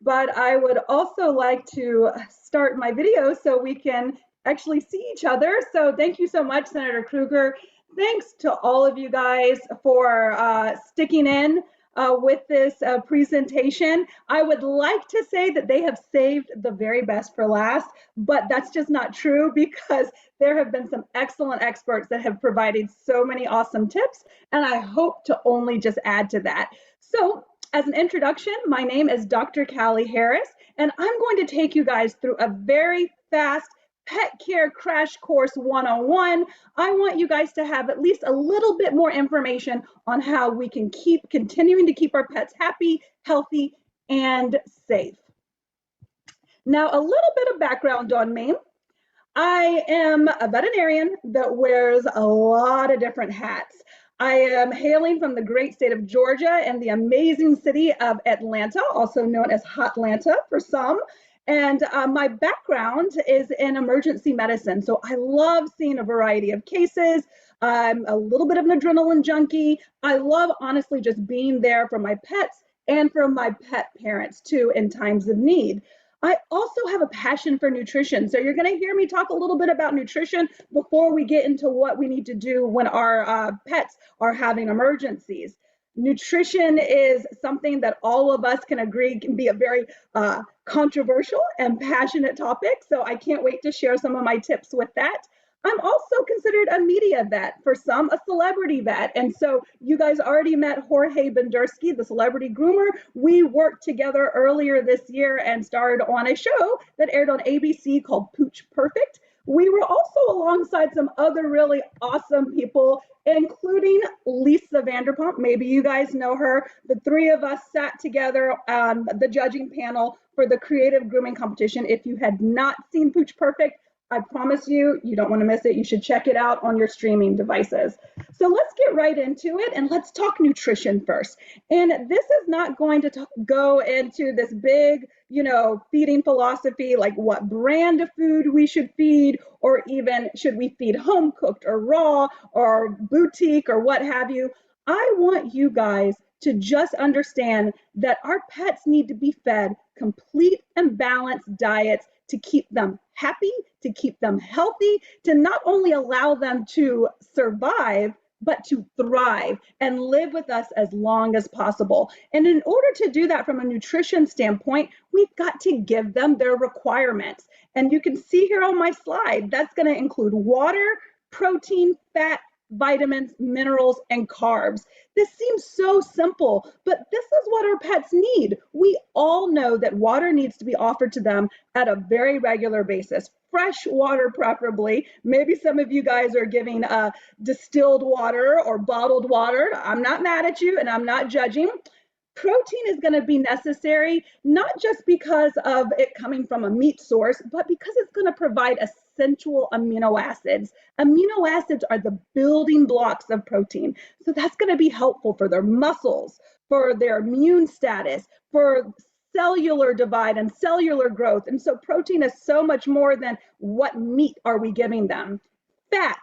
but I would also like to start my video so we can actually see each other. So thank you so much, Senator Krueger. Thanks to all of you guys for sticking in with this presentation. I would like to say that they have saved the very best for last, but that's just not true because there have been some excellent experts that have provided so many awesome tips, and I hope to only just add to that. So as an introduction, my name is Dr. Callie Harris, and I'm going to take you guys through a very fast Pet Care Crash Course 101. I want you guys to have at least a little bit more information on how we can keep continuing to keep our pets happy, healthy, and safe. Now, a little bit of background on me. I am a veterinarian that wears a lot of different hats. I am hailing from the great state of Georgia and the amazing city of Atlanta, also known as Hotlanta for some. And my background is in emergency medicine. So I love seeing a variety of cases. I'm a little bit of an adrenaline junkie. I love, honestly, just being there for my pets and for my pet parents too in times of need. I also have a passion for nutrition. So you're going to hear me talk a little bit about nutrition before we get into what we need to do when our pets are having emergencies. Nutrition is something that all of us can agree can be a very controversial and passionate topic. So I can't wait to share some of my tips with that. I'm also considered a media vet, for some a celebrity vet. And so you guys already met Jorge Bendersky, the celebrity groomer. We worked together earlier this year and starred on a show that aired on ABC called Pooch Perfect. We were also alongside some other really awesome people, including Lisa Vanderpump. Maybe you guys know her. The three of us sat together on the judging panel for the creative grooming competition. If you had not seen Pooch Perfect, I promise you, you don't want to miss it. You should check it out on your streaming devices. So let's get right into it and let's talk nutrition first. And this is not going to go into this big, feeding philosophy, like what brand of food we should feed, or even should we feed home cooked or raw or boutique or what have you. I want you guys to just understand that our pets need to be fed complete and balanced diets to keep them happy, to keep them healthy, to not only allow them to survive, but to thrive and live with us as long as possible. And in order to do that from a nutrition standpoint, we've got to give them their requirements. And you can see here on my slide, that's going to include water, protein, fat, vitamins, minerals, and carbs. This seems so simple, but this is what our pets need. We all know that water needs to be offered to them at a very regular basis. Fresh water, preferably. Maybe some of you guys are giving distilled water or bottled water. I'm not mad at you and I'm not judging. Protein is going to be necessary, not just because of it coming from a meat source, but because it's going to provide essential amino acids. Amino acids are the building blocks of protein. So that's going to be helpful for their muscles, for their immune status, for cellular divide and cellular growth. And so protein is so much more than what meat are we giving them. Fat.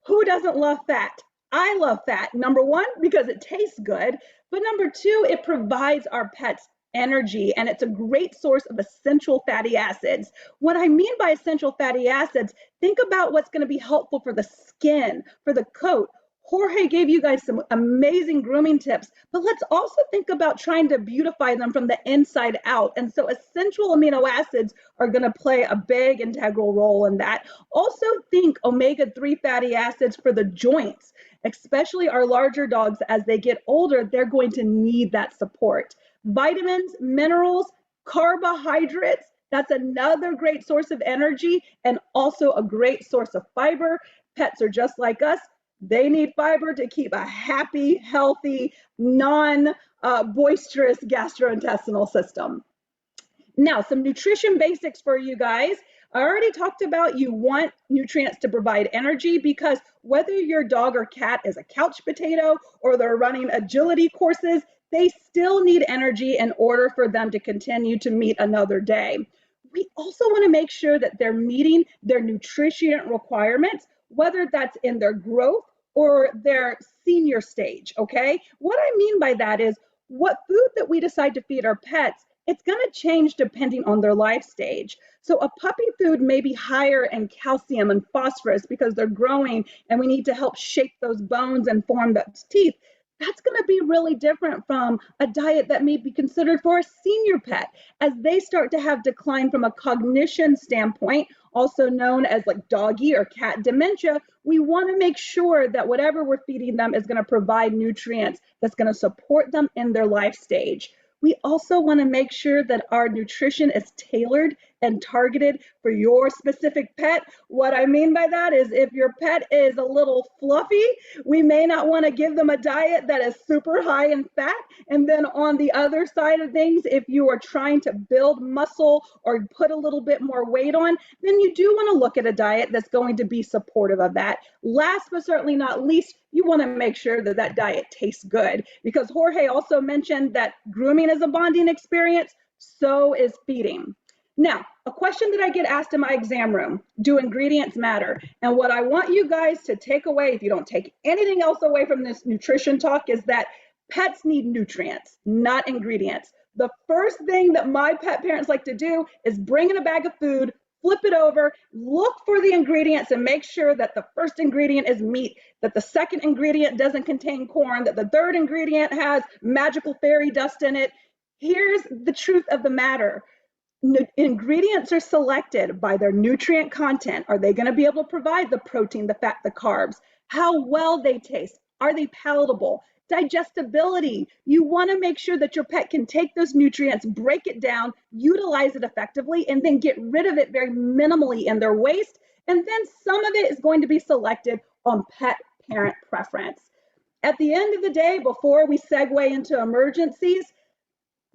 Who doesn't love fat? I love fat. Number one, because it tastes good. But number two, it provides our pets energy, and it's a great source of essential fatty acids. What I mean by essential fatty acids, think about what's going to be helpful for the skin, for the coat. Jorge gave you guys some amazing grooming tips, but let's also think about trying to beautify them from the inside out. And so essential amino acids are going to play a big integral role in that. Also think omega-3 fatty acids for the joints, especially our larger dogs. As they get older, they're going to need that support. Vitamins, minerals, carbohydrates, that's another great source of energy and also a great source of fiber. Pets are just like us. They need fiber to keep a happy, healthy, non-boisterous gastrointestinal system. Now, some nutrition basics for you guys. I already talked about you want nutrients to provide energy, because whether your dog or cat is a couch potato or they're running agility courses, they still need energy in order for them to continue to meet another day. We also want to make sure that they're meeting their nutrition requirements, whether that's in their growth or their senior stage, okay? What I mean by that is what food that we decide to feed our pets, it's gonna change depending on their life stage. So a puppy food may be higher in calcium and phosphorus because they're growing and we need to help shape those bones and form those teeth. That's going to be really different from a diet that may be considered for a senior pet as they start to have decline from a cognition standpoint, also known as like doggy or cat dementia. We want to make sure that whatever we're feeding them is going to provide nutrients that's going to support them in their life stage. We also want to make sure that our nutrition is tailored and targeted for your specific pet. What I mean by that is if your pet is a little fluffy, we may not want to give them a diet that is super high in fat. And then on the other side of things, if you are trying to build muscle or put a little bit more weight on, then you do want to look at a diet that's going to be supportive of that. Last but certainly not least, you want to make sure that that diet tastes good, because Jorge also mentioned that grooming is a bonding experience, so is feeding. Now, a question that I get asked in my exam room, do ingredients matter? And what I want you guys to take away, if you don't take anything else away from this nutrition talk, is that pets need nutrients, not ingredients. The first thing that my pet parents like to do is bring in a bag of food, flip it over, look for the ingredients and make sure that the first ingredient is meat, that the second ingredient doesn't contain corn, that the third ingredient has magical fairy dust in it. Here's the truth of the matter. Ingredients are selected by their nutrient content. Are they going to be able to provide the protein, the fat, the carbs? How well they taste? Are they palatable? Digestibility. You want to make sure that your pet can take those nutrients, break it down, utilize it effectively, and then get rid of it very minimally in their waste. And then some of it is going to be selected on pet parent preference. At the end of the day, before we segue into emergencies,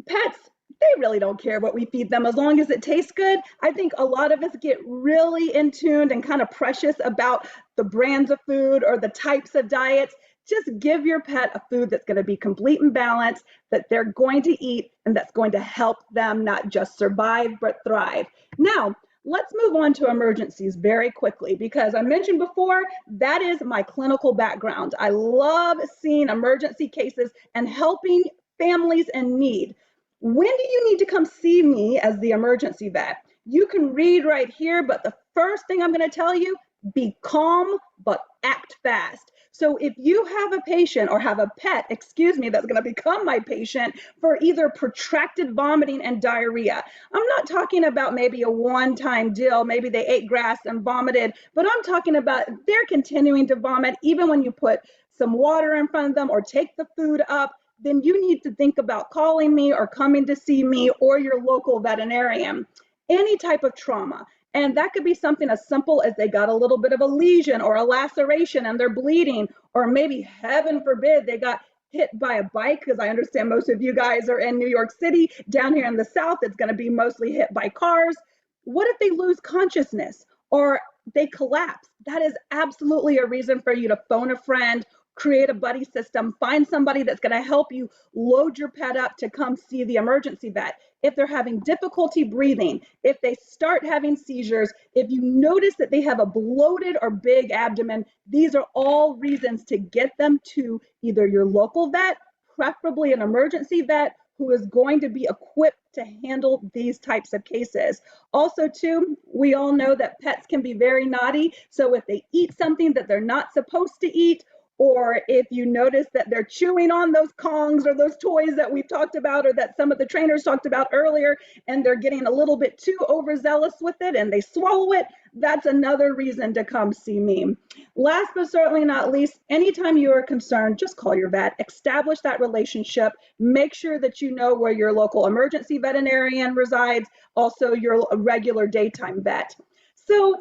pets, they really don't care what we feed them as long as it tastes good. I think a lot of us get really in tuned and kind of precious about the brands of food or the types of diets. Just give your pet a food that's going to be complete and balanced, that they're going to eat, and that's going to help them not just survive, but thrive. Now, Let's move on to emergencies very quickly because I mentioned before, that is my clinical background. I love seeing emergency cases and helping families in need. When do you need to come see me as the emergency vet? You can read right here, but the first thing I'm going to tell you, be calm, but act fast. So if you have a patient or have a pet, excuse me, that's going to become my patient for either protracted vomiting and diarrhea, I'm not talking about maybe a one-time deal, maybe they ate grass and vomited, but I'm talking about they're continuing to vomit even when you put some water in front of them or take the food up, then you need to think about calling me or coming to see me or your local veterinarian. Any type of trauma. And that could be something as simple as they got a little bit of a lesion or a laceration and they're bleeding, or maybe, heaven forbid, they got hit by a bike, because I understand most of you guys are in New York City. Down here in the South, it's going to be mostly hit by cars. What if they lose consciousness or they collapse? That is absolutely a reason for you to phone a friend, create a buddy system, find somebody that's going to help you load your pet up to come see the emergency vet. If they're having difficulty breathing, if they start having seizures, if you notice that they have a bloated or big abdomen, these are all reasons to get them to either your local vet, preferably an emergency vet, who is going to be equipped to handle these types of cases. Also, too, we all know that pets can be very naughty. So if they eat something that they're not supposed to eat, or if you notice that they're chewing on those Kongs or those toys that we've talked about or that some of the trainers talked about earlier, and they're getting a little bit too overzealous with it and they swallow it, that's another reason to come see me. Last but certainly not least, anytime you are concerned, just call your vet, establish that relationship, make sure that you know where your local emergency veterinarian resides, also your regular daytime vet. So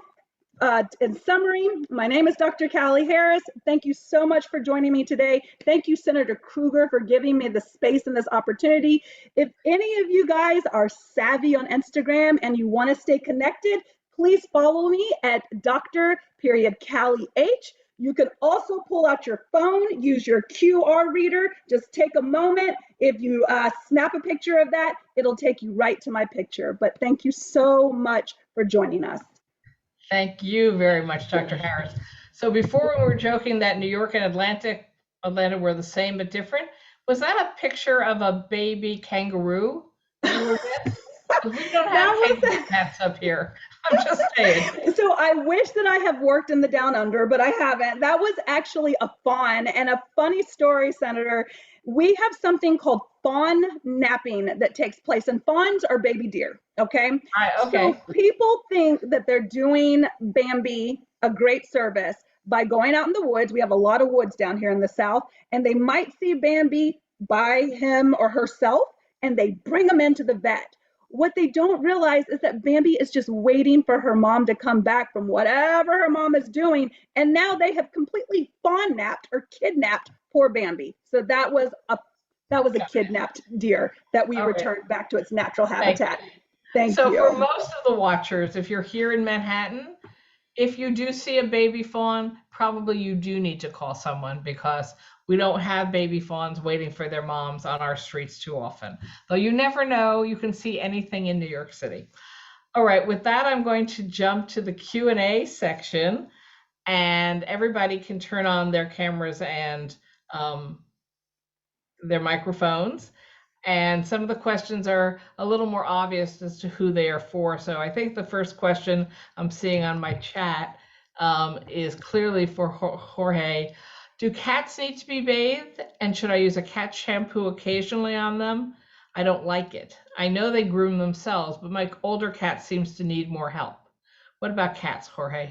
in summary, my name is Dr. Callie Harris. Thank you so much for joining me today. Thank you, Senator Krueger, for giving me the space and this opportunity. If any of you guys are savvy on Instagram and you want to stay connected, please follow me at Dr. Callie H. You can also pull out your phone, use your QR reader, just take a moment. If you snap a picture of that, it'll take you right to my picture. But thank you so much for joining us. Thank you very much, Dr. Harris. So before we were joking that New York and Atlanta were the same but different, was that a picture of a baby kangaroo you were with? We don't have kangaroo cats up here. I'm just saying. So I wish that I have worked in the down under, but I haven't. That was actually a fawn. And a funny story, Senator, we have something called fawn napping that takes place, and fawns are baby deer, okay? Okay. So people think that they're doing Bambi a great service by going out in the woods. We have a lot of woods down here in the South, and they might see Bambi by him or herself, and they bring him into the vet. What they don't realize is that Bambi is just waiting for her mom to come back from whatever her mom is doing, and now they have completely fawn napped or kidnapped poor Bambi. So that was a kidnapped deer that we returned back to its natural habitat. Thank you. So for most of the watchers, if you're here in Manhattan, if you do see a baby fawn, probably you do need to call someone, because we don't have baby fawns waiting for their moms on our streets too often. Though you never know, you can see anything in New York City. All right, with that, I'm going to jump to the Q&A section, and everybody can turn on their cameras and their microphones. And some of the questions are a little more obvious as to who they are for. So I think the first question I'm seeing on my chat is clearly for Jorge. Do cats need to be bathed? And should I use a cat shampoo occasionally on them? I don't like it. I know they groom themselves, but my older cat seems to need more help. What about cats, Jorge?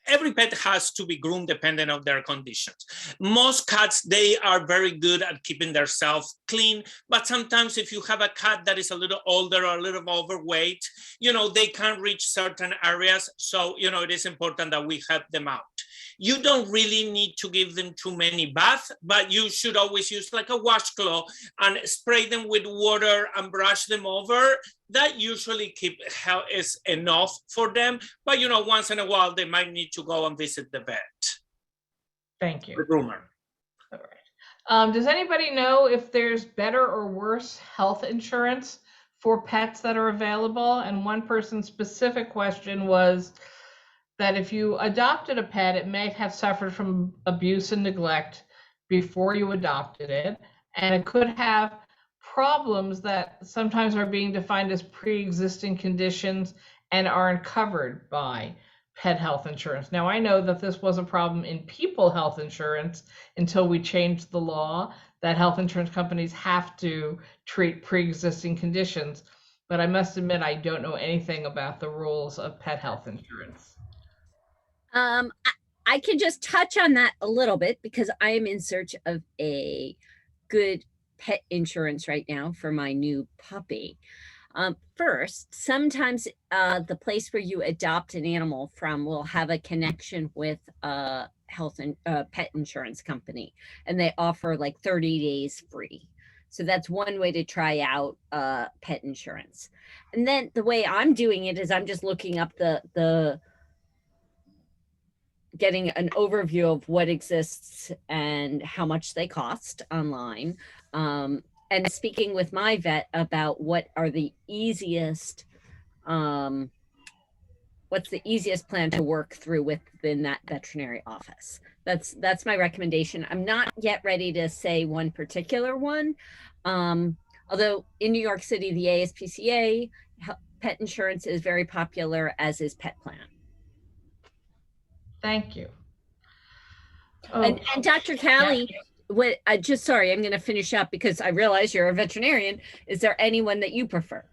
Every pet has to be groomed depending on their conditions. Most cats, they are very good at keeping themselves clean, but sometimes if you have a cat that is a little older or a little overweight, they can't reach certain areas. So, it is important that we help them out. You don't really need to give them too many baths, but you should always use like a washcloth and spray them with water and brush them over. That usually is enough for them. But, once in a while, they might need to go and visit the vet. Thank you. The groomer. All right. Does anybody know if there's better or worse health insurance for pets that are available. And one person's specific question was that if you adopted a pet, it may have suffered from abuse and neglect before you adopted it, and it could have problems that sometimes are being defined as pre-existing conditions and aren't covered by pet health insurance. Now, I know that this was a problem in people health insurance until we changed the law that health insurance companies have to treat pre-existing conditions, but I must admit I don't know anything about the rules of pet health insurance. I can just touch on that a little bit because I am in search of a good pet insurance right now for my new puppy. First, sometimes the place where you adopt an animal from will have a connection with a health and pet insurance company, and they offer like 30 days free. So that's one way to try out pet insurance. And then the way I'm doing it is I'm just looking up getting an overview of what exists and how much they cost online, and speaking with my vet about what are the easiest, what's the easiest plan to work through within that veterinary office. That's my recommendation. I'm not yet ready to say one particular one, although in New York City, the ASPCA pet insurance is very popular, as is Pet Plan. Thank you. And Dr. Callie, what just sorry, I'm going to finish up because I realize you're a veterinarian. Is there anyone that you prefer?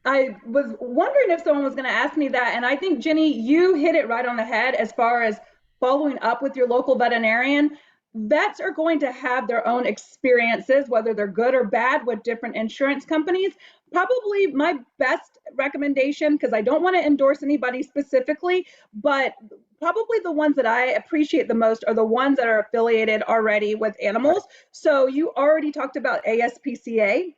I was wondering if someone was going to ask me that. And I think, Jenny, you hit it right on the head as far as following up with your local veterinarian. Vets are going to have their own experiences, whether they're good or bad, with different insurance companies. Probably my best recommendation, because I don't want to endorse anybody specifically, but probably the ones that I appreciate the most are the ones that are affiliated already with animals. So you already talked about ASPCA.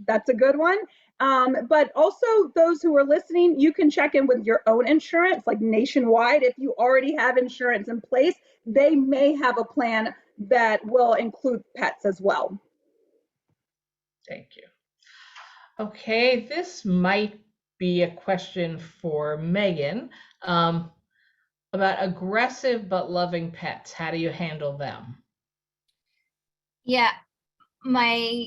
That's a good one. But also those who are listening, you can check in with your own insurance, like nationwide. If you already have insurance in place, they may have a plan that will include pets as well. Thank you. Okay, this might be a question for Megan about aggressive but loving pets. How do you handle them? Yeah, my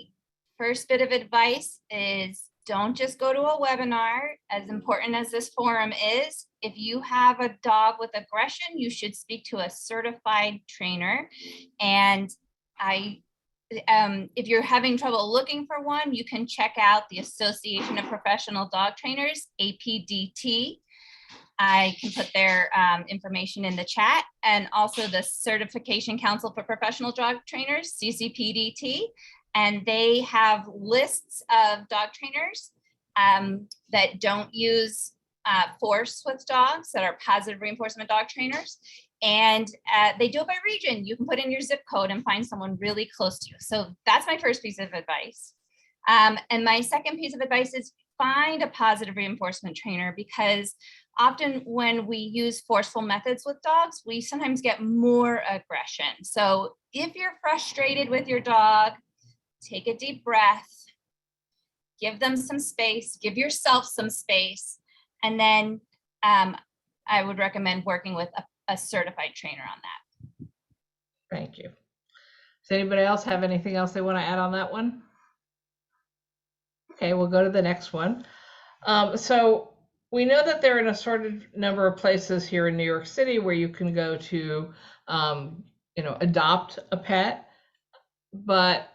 first bit of advice is don't just go to a webinar. As important as this forum is, if you have a dog with aggression, you should speak to a certified trainer. And if you're having trouble looking for one, you can check out the Association of Professional Dog Trainers, APDT. I can put their information in the chat, and also the Certification Council for Professional Dog Trainers, CCPDT. And they have lists of dog trainers that don't use force with dogs, that are positive reinforcement dog trainers. And they do it by region. You can put in your zip code and find someone really close to you. So that's my first piece of advice. And my second piece of advice is find a positive reinforcement trainer, because often when we use forceful methods with dogs, we sometimes get more aggression. So if you're frustrated with your dog, take a deep breath, give them some space, give yourself some space, and then I would recommend working with a certified trainer on that. Thank you. Does anybody else have anything else they want to add on that one? Okay, we'll go to the next one. So we know that there are an assorted number of places here in New York City where you can go to, adopt a pet. But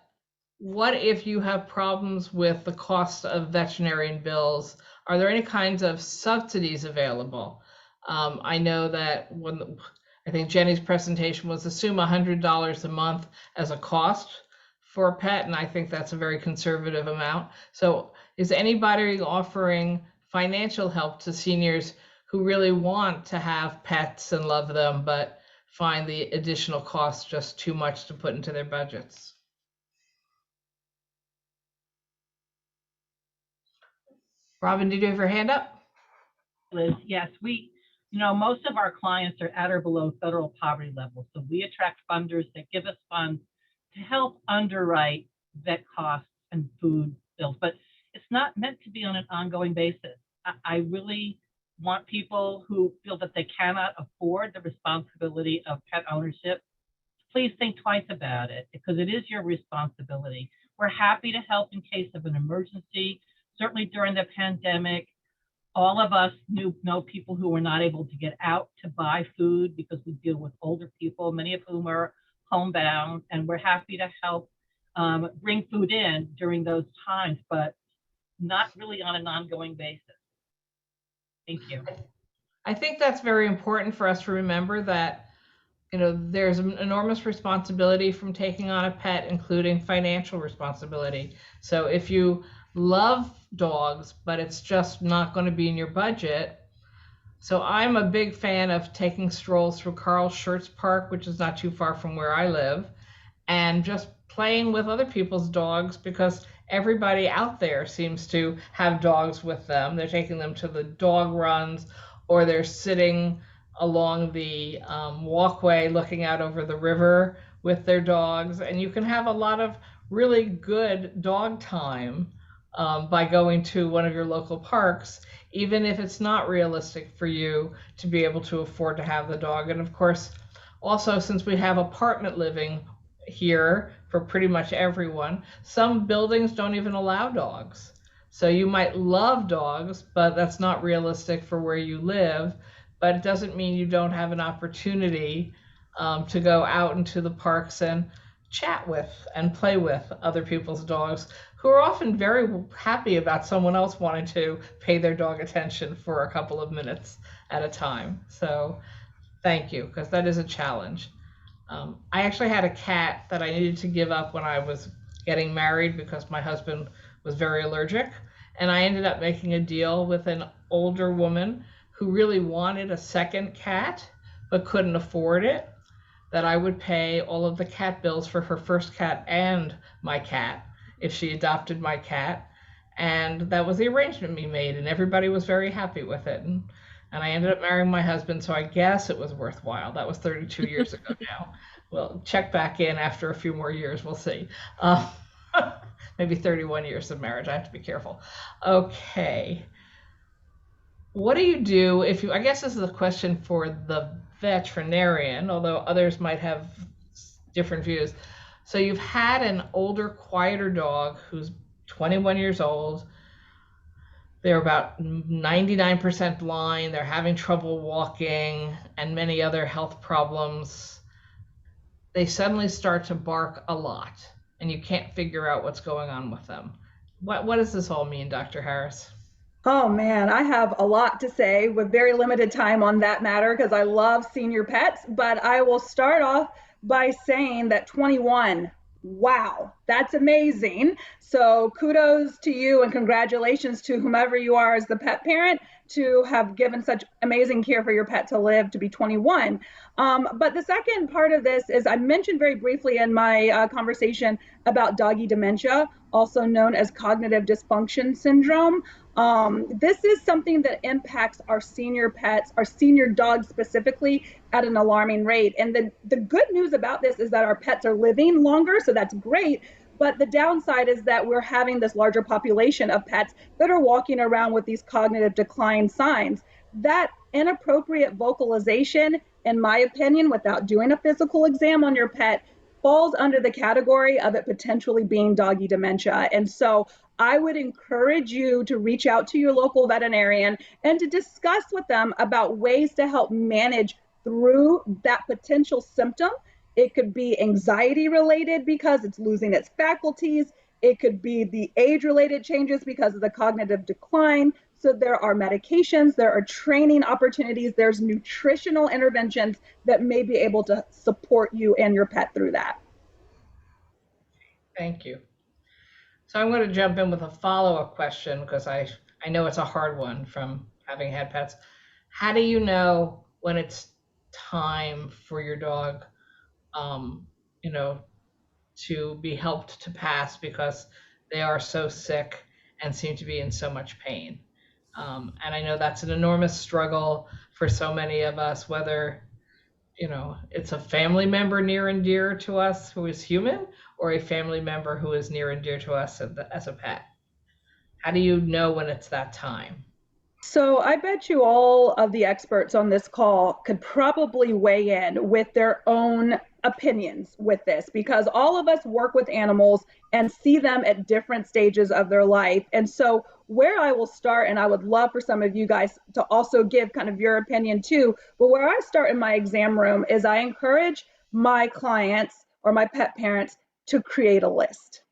what if you have problems with the cost of veterinarian bills? Are there any kinds of subsidies available? I know that I think Jenny's presentation was assume $100 a month as a cost for a pet, and I think that's a very conservative amount. So is anybody offering financial help to seniors who really want to have pets and love them, but find the additional cost just too much to put into their budgets? Robin, did you have your hand up? Liz, yes, most of our clients are at or below federal poverty level. So we attract funders that give us funds to help underwrite vet costs and food bills. But it's not meant to be on an ongoing basis. I really want people who feel that they cannot afford the responsibility of pet ownership, please think twice about it, because it is your responsibility. We're happy to help in case of an emergency. Certainly during the pandemic, all of us know people who were not able to get out to buy food because we deal with older people, many of whom are homebound, and we're happy to help bring food in during those times, but not really on an ongoing basis. Thank you. I think that's very important for us to remember that, you know, there's an enormous responsibility from taking on a pet, including financial responsibility. So if you love dogs, but it's just not going to be in your budget. So I'm a big fan of taking strolls through Carl Schurz Park, which is not too far from where I live, and just playing with other people's dogs, because everybody out there seems to have dogs with them. They're taking them to the dog runs, or they're sitting along the walkway looking out over the river with their dogs. And you can have a lot of really good dog time by going to one of your local parks, even if it's not realistic for you to be able to afford to have the dog. And of course, also, since we have apartment living here for pretty much everyone, some buildings don't even allow dogs. So you might love dogs, but that's not realistic for where you live. But it doesn't mean you don't have an opportunity to go out into the parks and chat with and play with other people's dogs, who are often very happy about someone else wanting to pay their dog attention for a couple of minutes at a time. So thank you, because that is a challenge. I actually had a cat that I needed to give up when I was getting married because my husband was very allergic. And I ended up making a deal with an older woman who really wanted a second cat but couldn't afford it, that I would pay all of the cat bills for her first cat and my cat if she adopted my cat. And that was the arrangement we made, and everybody was very happy with it. And I ended up marrying my husband, so I guess it was worthwhile. That was 32 years ago now. We'll check back in after a few more years, we'll see. Maybe 31 years of marriage, I have to be careful. Okay. What do you do if you, I guess this is a question for the veterinarian, although others might have different views. So you've had an older, quieter dog who's 21 years old. They're about 99% blind. They're having trouble walking and many other health problems. They suddenly start to bark a lot, and you can't figure out what's going on with them. What does this all mean, Dr. Harris? Oh man, I have a lot to say with very limited time on that matter because I love senior pets, but I will start off by saying that 21, wow, that's amazing. So kudos to you and congratulations to whomever you are as the pet parent to have given such amazing care for your pet to live to be 21. But the second part of this is I mentioned very briefly in my conversation about doggy dementia, also known as cognitive dysfunction syndrome. This is something that impacts our senior pets, our senior dogs specifically, at an alarming rate. And the good news about this is that our pets are living longer, so that's great. But the downside is that we're having this larger population of pets that are walking around with these cognitive decline signs. That inappropriate vocalization, in my opinion, without doing a physical exam on your pet, falls under the category of it potentially being doggy dementia. And so I would encourage you to reach out to your local veterinarian and to discuss with them about ways to help manage through that potential symptom. It could be anxiety related because it's losing its faculties. It could be the age related changes because of the cognitive decline. So there are medications, there are training opportunities, there's nutritional interventions that may be able to support you and your pet through that. Thank you. So I'm going to jump in with a follow-up question because I know it's a hard one from having had pets. How do you know when it's time for your dog, to be helped to pass because they are so sick and seem to be in so much pain? And I know that's an enormous struggle for so many of us, whether it's a family member near and dear to us who is human or a family member who is near and dear to us as a pet. How do you know when it's that time? So I bet you all of the experts on this call could probably weigh in with their own opinions with this, because all of us work with animals and see them at different stages of their life. And so where I will start, and I would love for some of you guys to also give kind of your opinion too, but where I start in my exam room is I encourage my clients or my pet parents to create a list.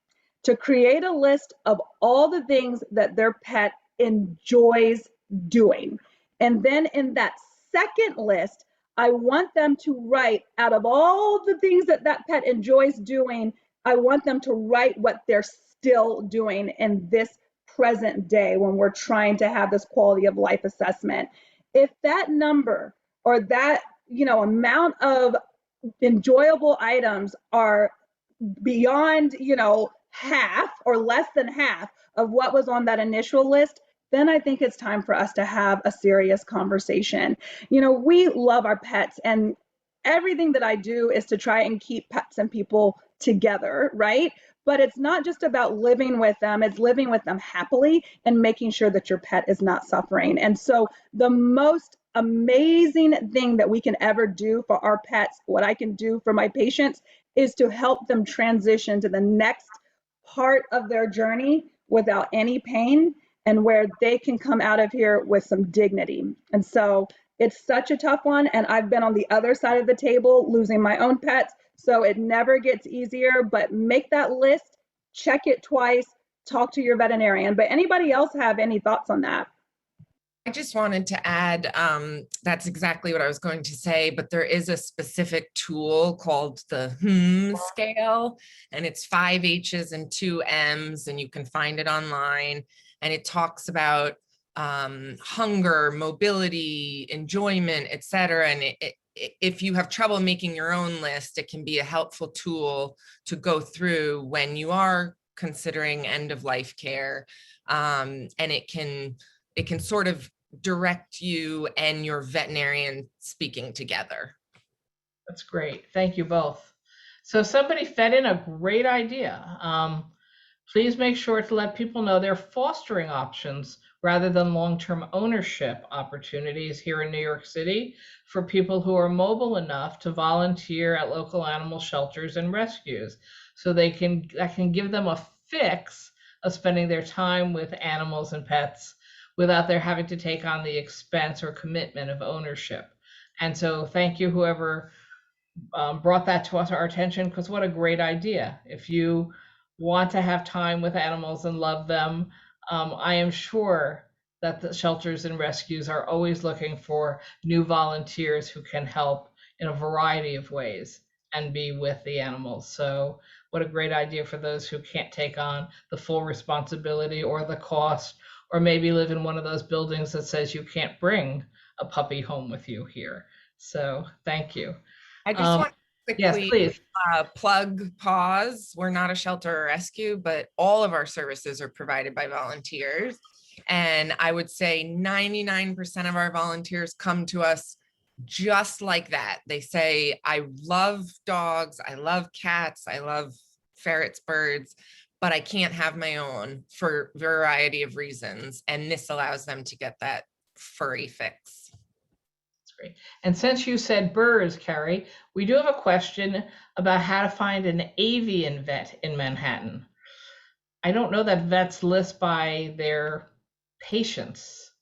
To create a list of all the things that their pet enjoys doing. And then in that second list, I want them to write, out of all the things that that pet enjoys doing, I want them to write what they're still doing in this present day when we're trying to have this quality of life assessment. If that number or that, amount of enjoyable items are beyond, half or less than half of what was on that initial list, then I think it's time for us to have a serious conversation. We love our pets, and everything that I do is to try and keep pets and people together, right? But it's not just about living with them, it's living with them happily and making sure that your pet is not suffering. And so the most amazing thing that we can ever do for our pets, what I can do for my patients, is to help them transition to the next part of their journey without any pain, and where they can come out of here with some dignity. And so it's such a tough one. And I've been on the other side of the table losing my own pets. So it never gets easier, but make that list, check it twice, talk to your veterinarian. But anybody else have any thoughts on that? I just wanted to add, that's exactly what I was going to say, but there is a specific tool called the scale, and it's 5 H's and 2 M's, and you can find it online. And it talks about hunger, mobility, enjoyment, etc. And if you have trouble making your own list, it can be a helpful tool to go through when you are considering end of life care. And it can sort of direct you and your veterinarian speaking together. That's great. Thank you both. So somebody fed in a great idea. Please make sure to let people know they're fostering options rather than long-term ownership opportunities here in New York City for people who are mobile enough to volunteer at local animal shelters and rescues. So that can give them a fix of spending their time with animals and pets without their having to take on the expense or commitment of ownership. And so thank you, whoever brought that to our attention, because what a great idea. If you want to have time with animals and love them, I am sure that the shelters and rescues are always looking for new volunteers who can help in a variety of ways and be with the animals. So what a great idea for those who can't take on the full responsibility or the cost, or maybe live in one of those buildings that says you can't bring a puppy home with you here. So thank you. I just want to quickly plug PAWS. We're not a shelter or rescue, but all of our services are provided by volunteers. And I would say 99% of our volunteers come to us just like that. They say, I love dogs, I love cats, I love ferrets, birds, but I can't have my own for a variety of reasons. And this allows them to get that furry fix. That's great. And since you said birds, Carrie, we do have a question about how to find an avian vet in Manhattan. I don't know that vets list by their patients.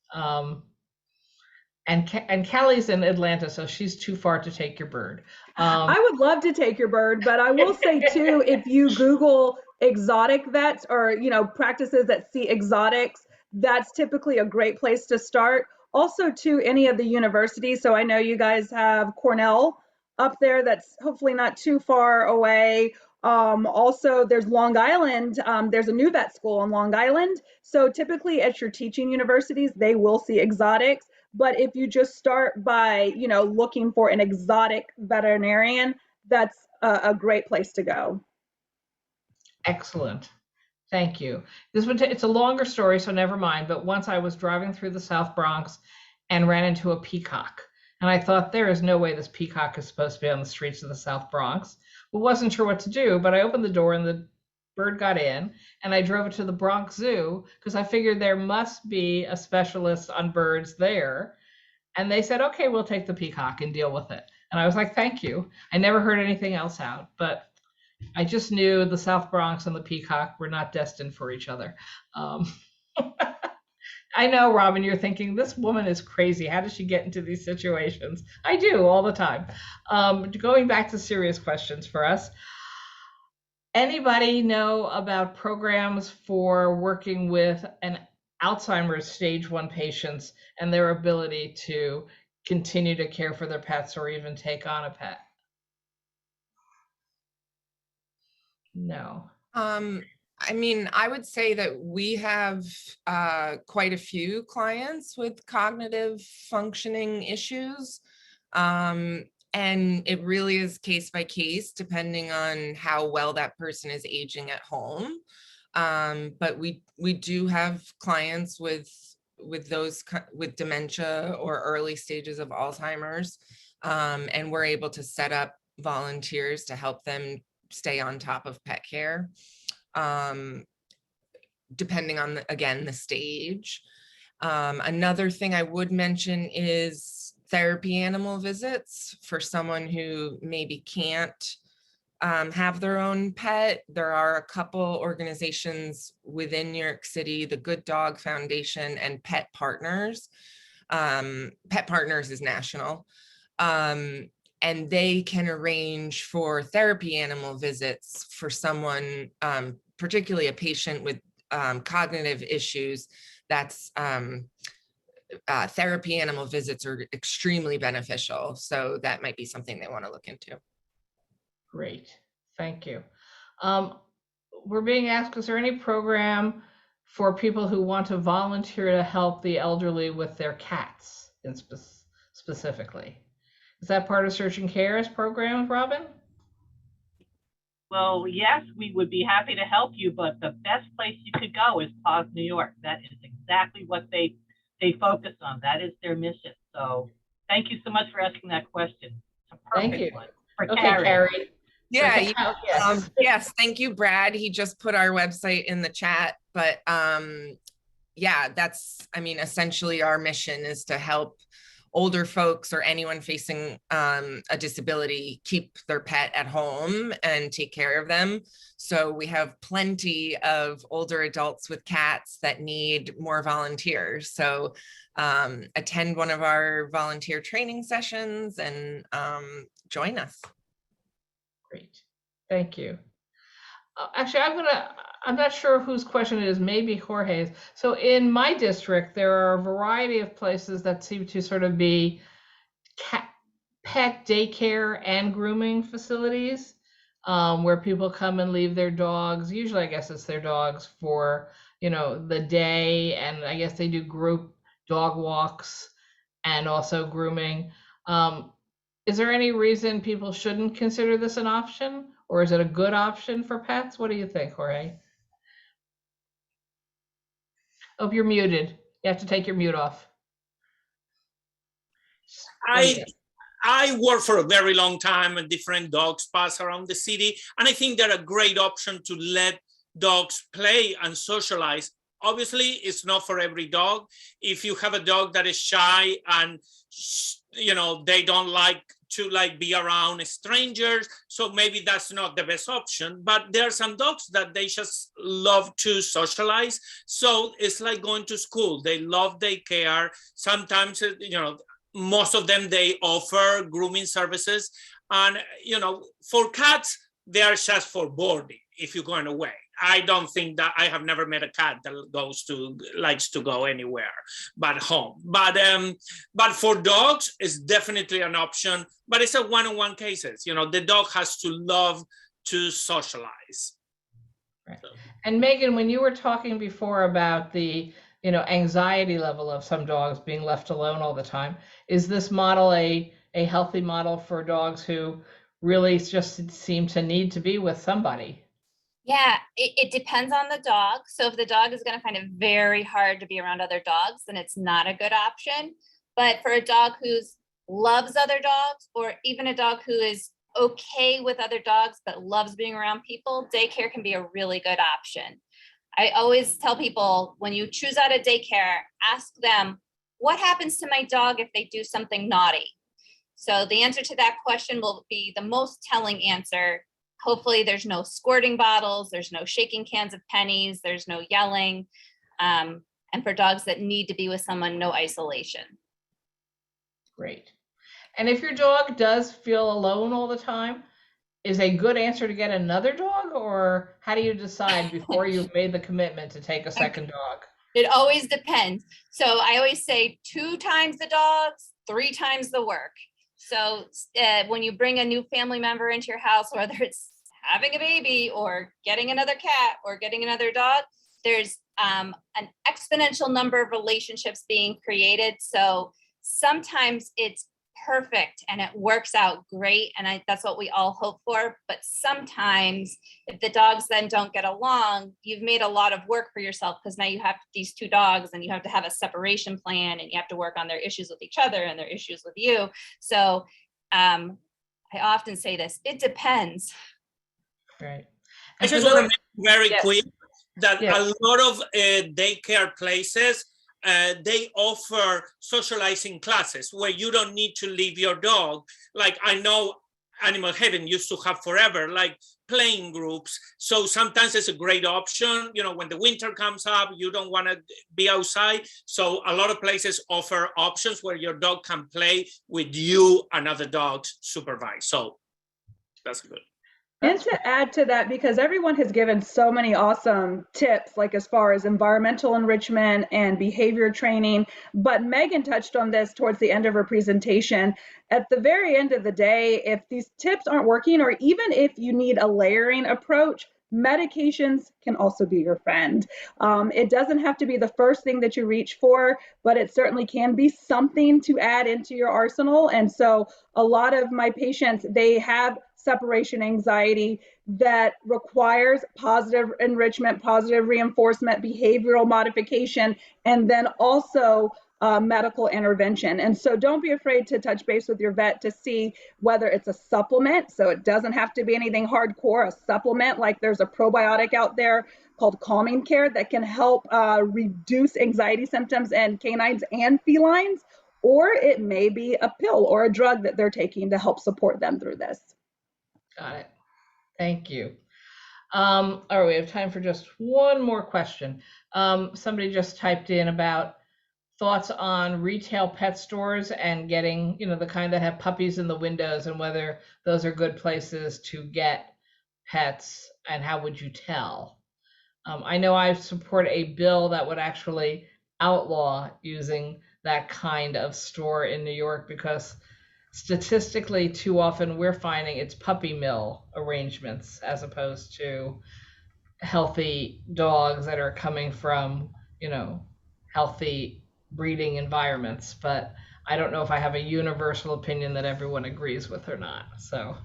And Callie's in Atlanta, so she's too far to take your bird. I would love to take your bird, but I will say too, if you Google exotic vets or, practices that see exotics, that's typically a great place to start. Also to any of the universities. So I know you guys have Cornell up there, that's hopefully not too far away. Also there's Long Island. There's a new vet school in Long Island. So typically at your teaching universities, they will see exotics. But if you just start by, looking for an exotic veterinarian, that's a great place to go. Excellent. Thank you. It's a longer story, so never mind. But once I was driving through the South Bronx and ran into a peacock. And I thought, there is no way this peacock is supposed to be on the streets of the South Bronx. Well, wasn't sure what to do, but I opened the door and the bird got in, and I drove it to the Bronx Zoo because I figured there must be a specialist on birds there. And they said, okay, we'll take the peacock and deal with it. And I was like, thank you. I never heard anything else out, but I just knew the South Bronx and the peacock were not destined for each other. I know, Robin, you're thinking, this woman is crazy. How does she get into these situations? I do all the time. Going back to serious questions for us. Anybody know about programs for working with an Alzheimer's stage 1 patients and their ability to continue to care for their pets or even take on a pet? No. I mean, I would say that we have quite a few clients with cognitive functioning issues. And it really is case by case, depending on how well that person is aging at home. But we do have clients with dementia or early stages of Alzheimer's, and we're able to set up volunteers to help them stay on top of pet care, depending on again the stage. Another thing I would mention is therapy animal visits for someone who maybe can't have their own pet. There are a couple organizations within New York City, the Good Dog Foundation and Pet Partners. Pet Partners is national. And they can arrange for therapy animal visits for someone, particularly a patient with cognitive issues. That's therapy animal visits are extremely beneficial. So that might be something they want to look into. Great, thank you. We're being asked, is there any program for people who want to volunteer to help the elderly with their cats specifically? Is that part of Search and Care's program, Robin? Well, yes, we would be happy to help you, but the best place you could go is PAWS New York. That is exactly what they focus on. That is their mission. So thank you so much for asking that question. It's a perfect one for Callie. Callie. Yeah, yes, thank you, Brad. He just put our website in the chat, but yeah, that's, I mean, essentially our mission is to help older folks or anyone facing a disability keep their pet at home and take care of them. So we have plenty of older adults with cats that need more volunteers. So attend one of our volunteer training sessions and join us. Great, thank you. Actually, I'm not sure whose question it is, maybe Jorge's. So in my district, there are a variety of places that seem to sort of be pet daycare and grooming facilities, where people come and leave their dogs. Usually, I guess it's their dogs for, you know, the day, and I guess they do group dog walks and also grooming. Is there any reason people shouldn't consider this an option? Or is it a good option for pets? What do you think, Jorge? Oh, you're muted. You have to take your mute off. I worked for a very long time and different dog spas around the city. And I think they're a great option to let dogs play and socialize. Obviously, it's not for every dog. If you have a dog that is shy and, you know, they don't like to be around strangers, so maybe that's not the best option. But there are some dogs that they just love to socialize. So it's like going to school. They love daycare. Sometimes, you know, most of them, they offer grooming services. And, you know, for cats, they are just for boarding if you're going away. I don't think that, I have never met a cat that likes to go anywhere but home. But for dogs, it's definitely an option, but it's a one-on-one cases. You know, the dog has to love to socialize. Right. So. And Megan, when you were talking before about the, you know, anxiety level of some dogs being left alone all the time, is this model a healthy model for dogs who really just seem to need to be with somebody? Yeah, it depends on the dog. So if the dog is going to find it very hard to be around other dogs, then it's not a good option. But for a dog who loves other dogs, or even a dog who is okay with other dogs but loves being around people, daycare can be a really good option. I always tell people, when you choose out a daycare, ask them, what happens to my dog if they do something naughty? So the answer to that question will be the most telling answer. Hopefully there's no squirting bottles, there's no shaking cans of pennies, there's no yelling. And for dogs that need to be with someone, no isolation. Great. And if your dog does feel alone all the time, is a good answer to get another dog, or how do you decide before you've made the commitment to take a second dog? It always depends. So I always say 2 times the dogs, 3 times the work. So when you bring a new family member into your house, whether it's having a baby or getting another cat or getting another dog, there's an exponential number of relationships being created. So sometimes it's perfect and it works out great, and that's what we all hope for. But sometimes if the dogs then don't get along, you've made a lot of work for yourself, because now you have these 2 dogs and you have to have a separation plan, and you have to work on their issues with each other and their issues with you. So I often say this, it depends. Right. I just want to make very Yes. quick that Yes. a lot of daycare places, they offer socializing classes where you don't need to leave your dog. Like I know Animal Heaven used to have forever, like playing groups. So sometimes it's a great option. You know, when the winter comes up, you don't want to be outside. So a lot of places offer options where your dog can play with you and other dogs supervised. So that's good. And to add to that, because everyone has given so many awesome tips, like as far as environmental enrichment and behavior training, but Megan touched on this towards the end of her presentation. At the very end of the day, if these tips aren't working, or even if you need a layering approach, medications can also be your friend. It doesn't have to be the first thing that you reach for, but it certainly can be something to add into your arsenal. And so a lot of my patients, they have separation anxiety that requires positive enrichment, positive reinforcement, behavioral modification, and then also medical intervention. And so don't be afraid to touch base with your vet to see whether it's a supplement. So it doesn't have to be anything hardcore, a supplement, like there's a probiotic out there called Calming Care that can help reduce anxiety symptoms in canines and felines, or it may be a pill or a drug that they're taking to help support them through this. Got it. Thank you. All right, we have time for just one more question. Somebody just typed in about thoughts on retail pet stores and getting, the kind that have puppies in the windows, and whether those are good places to get pets, and how would you tell? I know I support a bill that would actually outlaw using that kind of store in New York, because statistically too often we're finding it's puppy mill arrangements as opposed to healthy dogs that are coming from, healthy breeding environments. But I don't know if I have a universal opinion that everyone agrees with or not. So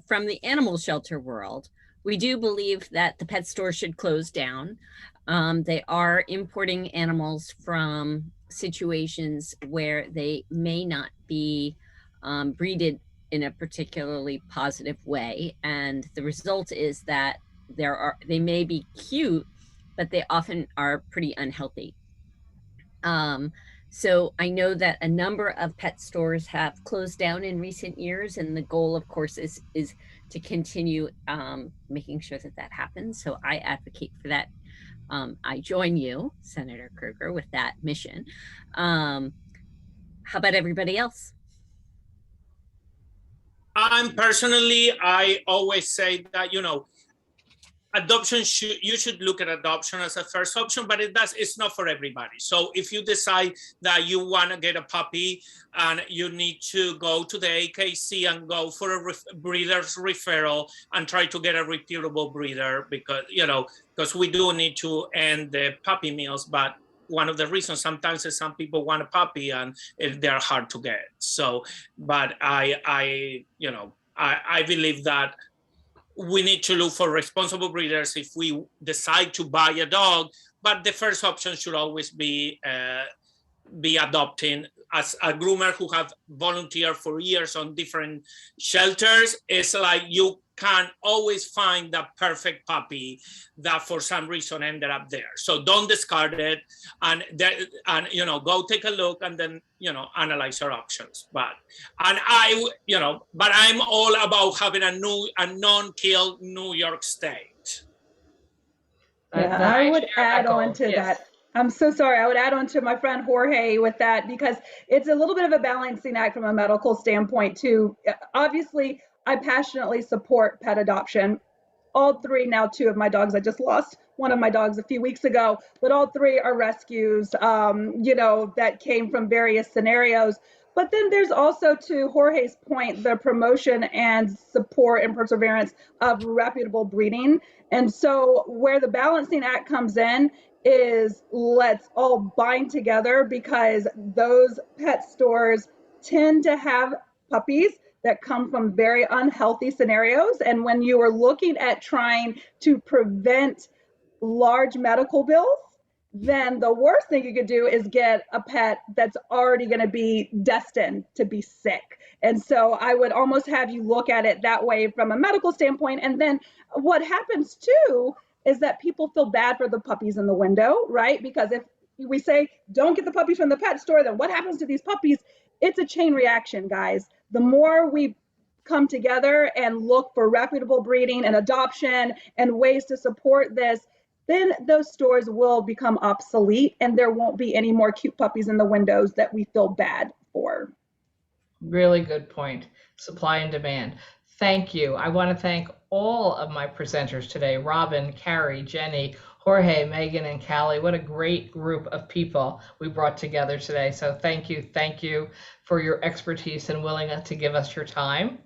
from the animal shelter world, we do believe that the pet store should close down. They are importing animals from situations where they may not be breeded in a particularly positive way, and the result is that they may be cute, but they often are pretty unhealthy. So I know that a number of pet stores have closed down in recent years, and the goal, of course, is to continue making sure that happens. So I advocate for that. I join you, Senator Krueger, with that mission. How about everybody else? I always say that, adoption you should look at adoption as a first option, but it's not for everybody. So if you decide that you want to get a puppy and you need to go to the AKC and go for a breeder's referral and try to get a reputable breeder, because we do need to end the puppy mills. But one of the reasons sometimes is some people want a puppy and they're hard to get. So, but I believe that we need to look for responsible breeders if we decide to buy a dog, but the first option should always be adopting as a groomer who have volunteered for years on different shelters, it's like you can always find the perfect puppy that for some reason ended up there. So don't discard it, and you know, go take a look and then, you know, analyze your options. But I'm all about having a non-kill New York State. Yeah, I would add on to that. I'm so sorry. I would add on to my friend Jorge with that, because it's a little bit of a balancing act from a medical standpoint too. Obviously, I passionately support pet adoption. All three, now two of my dogs, I just lost one of my dogs a few weeks ago, but all three are rescues, you know, that came from various scenarios. But then there's also, to Jorge's point, the promotion and support and perseverance of reputable breeding. And so where the balancing act comes in is, let's all bind together, because those pet stores tend to have puppies that come from very unhealthy scenarios. And when you are looking at trying to prevent large medical bills, then the worst thing you could do is get a pet that's already going to be destined to be sick. And so I would almost have you look at it that way from a medical standpoint. And then what happens too is that people feel bad for the puppies in the window, right? Because if we say, don't get the puppies from the pet store, then what happens to these puppies? It's a chain reaction, guys. The more we come together and look for reputable breeding and adoption and ways to support this, then those stores will become obsolete and there won't be any more cute puppies in the windows that we feel bad for. Really good point. Supply and demand. Thank you. I want to thank all of my presenters today: Robin, Carrie, Jenny, Jorge, Megan, and Callie. What a great group of people we brought together today. So thank you for your expertise and willingness to give us your time.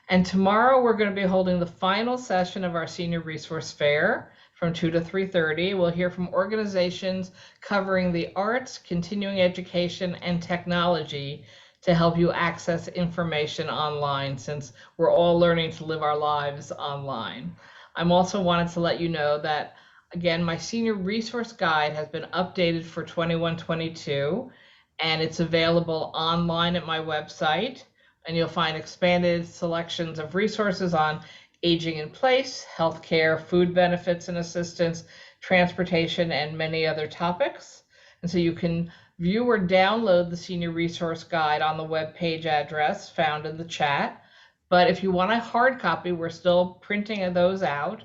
And tomorrow we're going to be holding the final session of our Senior Resource Fair from 2 to 3:30. We'll hear from organizations covering the arts, continuing education, and technology to help you access information online, since we're all learning to live our lives online. I'm also wanted to let you know that, again, my Senior Resource Guide has been updated for 21-22, and it's available online at my website. And you'll find expanded selections of resources on aging in place, healthcare, food benefits and assistance, transportation, and many other topics. And so you can view or download the Senior Resource Guide on the web page address found in the chat. But if you want a hard copy, we're still printing those out.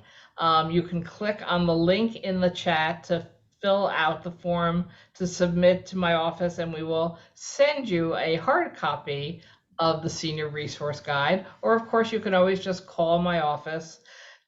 You can click on the link in the chat to fill out the form to submit to my office, and we will send you a hard copy of the Senior Resource Guide. Or of course, you can always just call my office,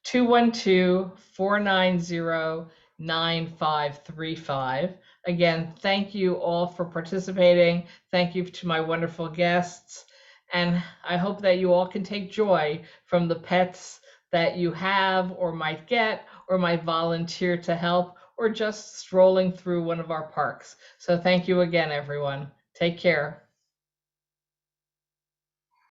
212-490-9535. Again, thank you all for participating. Thank you to my wonderful guests. And I hope that you all can take joy from the pets that you have or might get or might volunteer to help, or just strolling through one of our parks. So thank you again, everyone. Take care.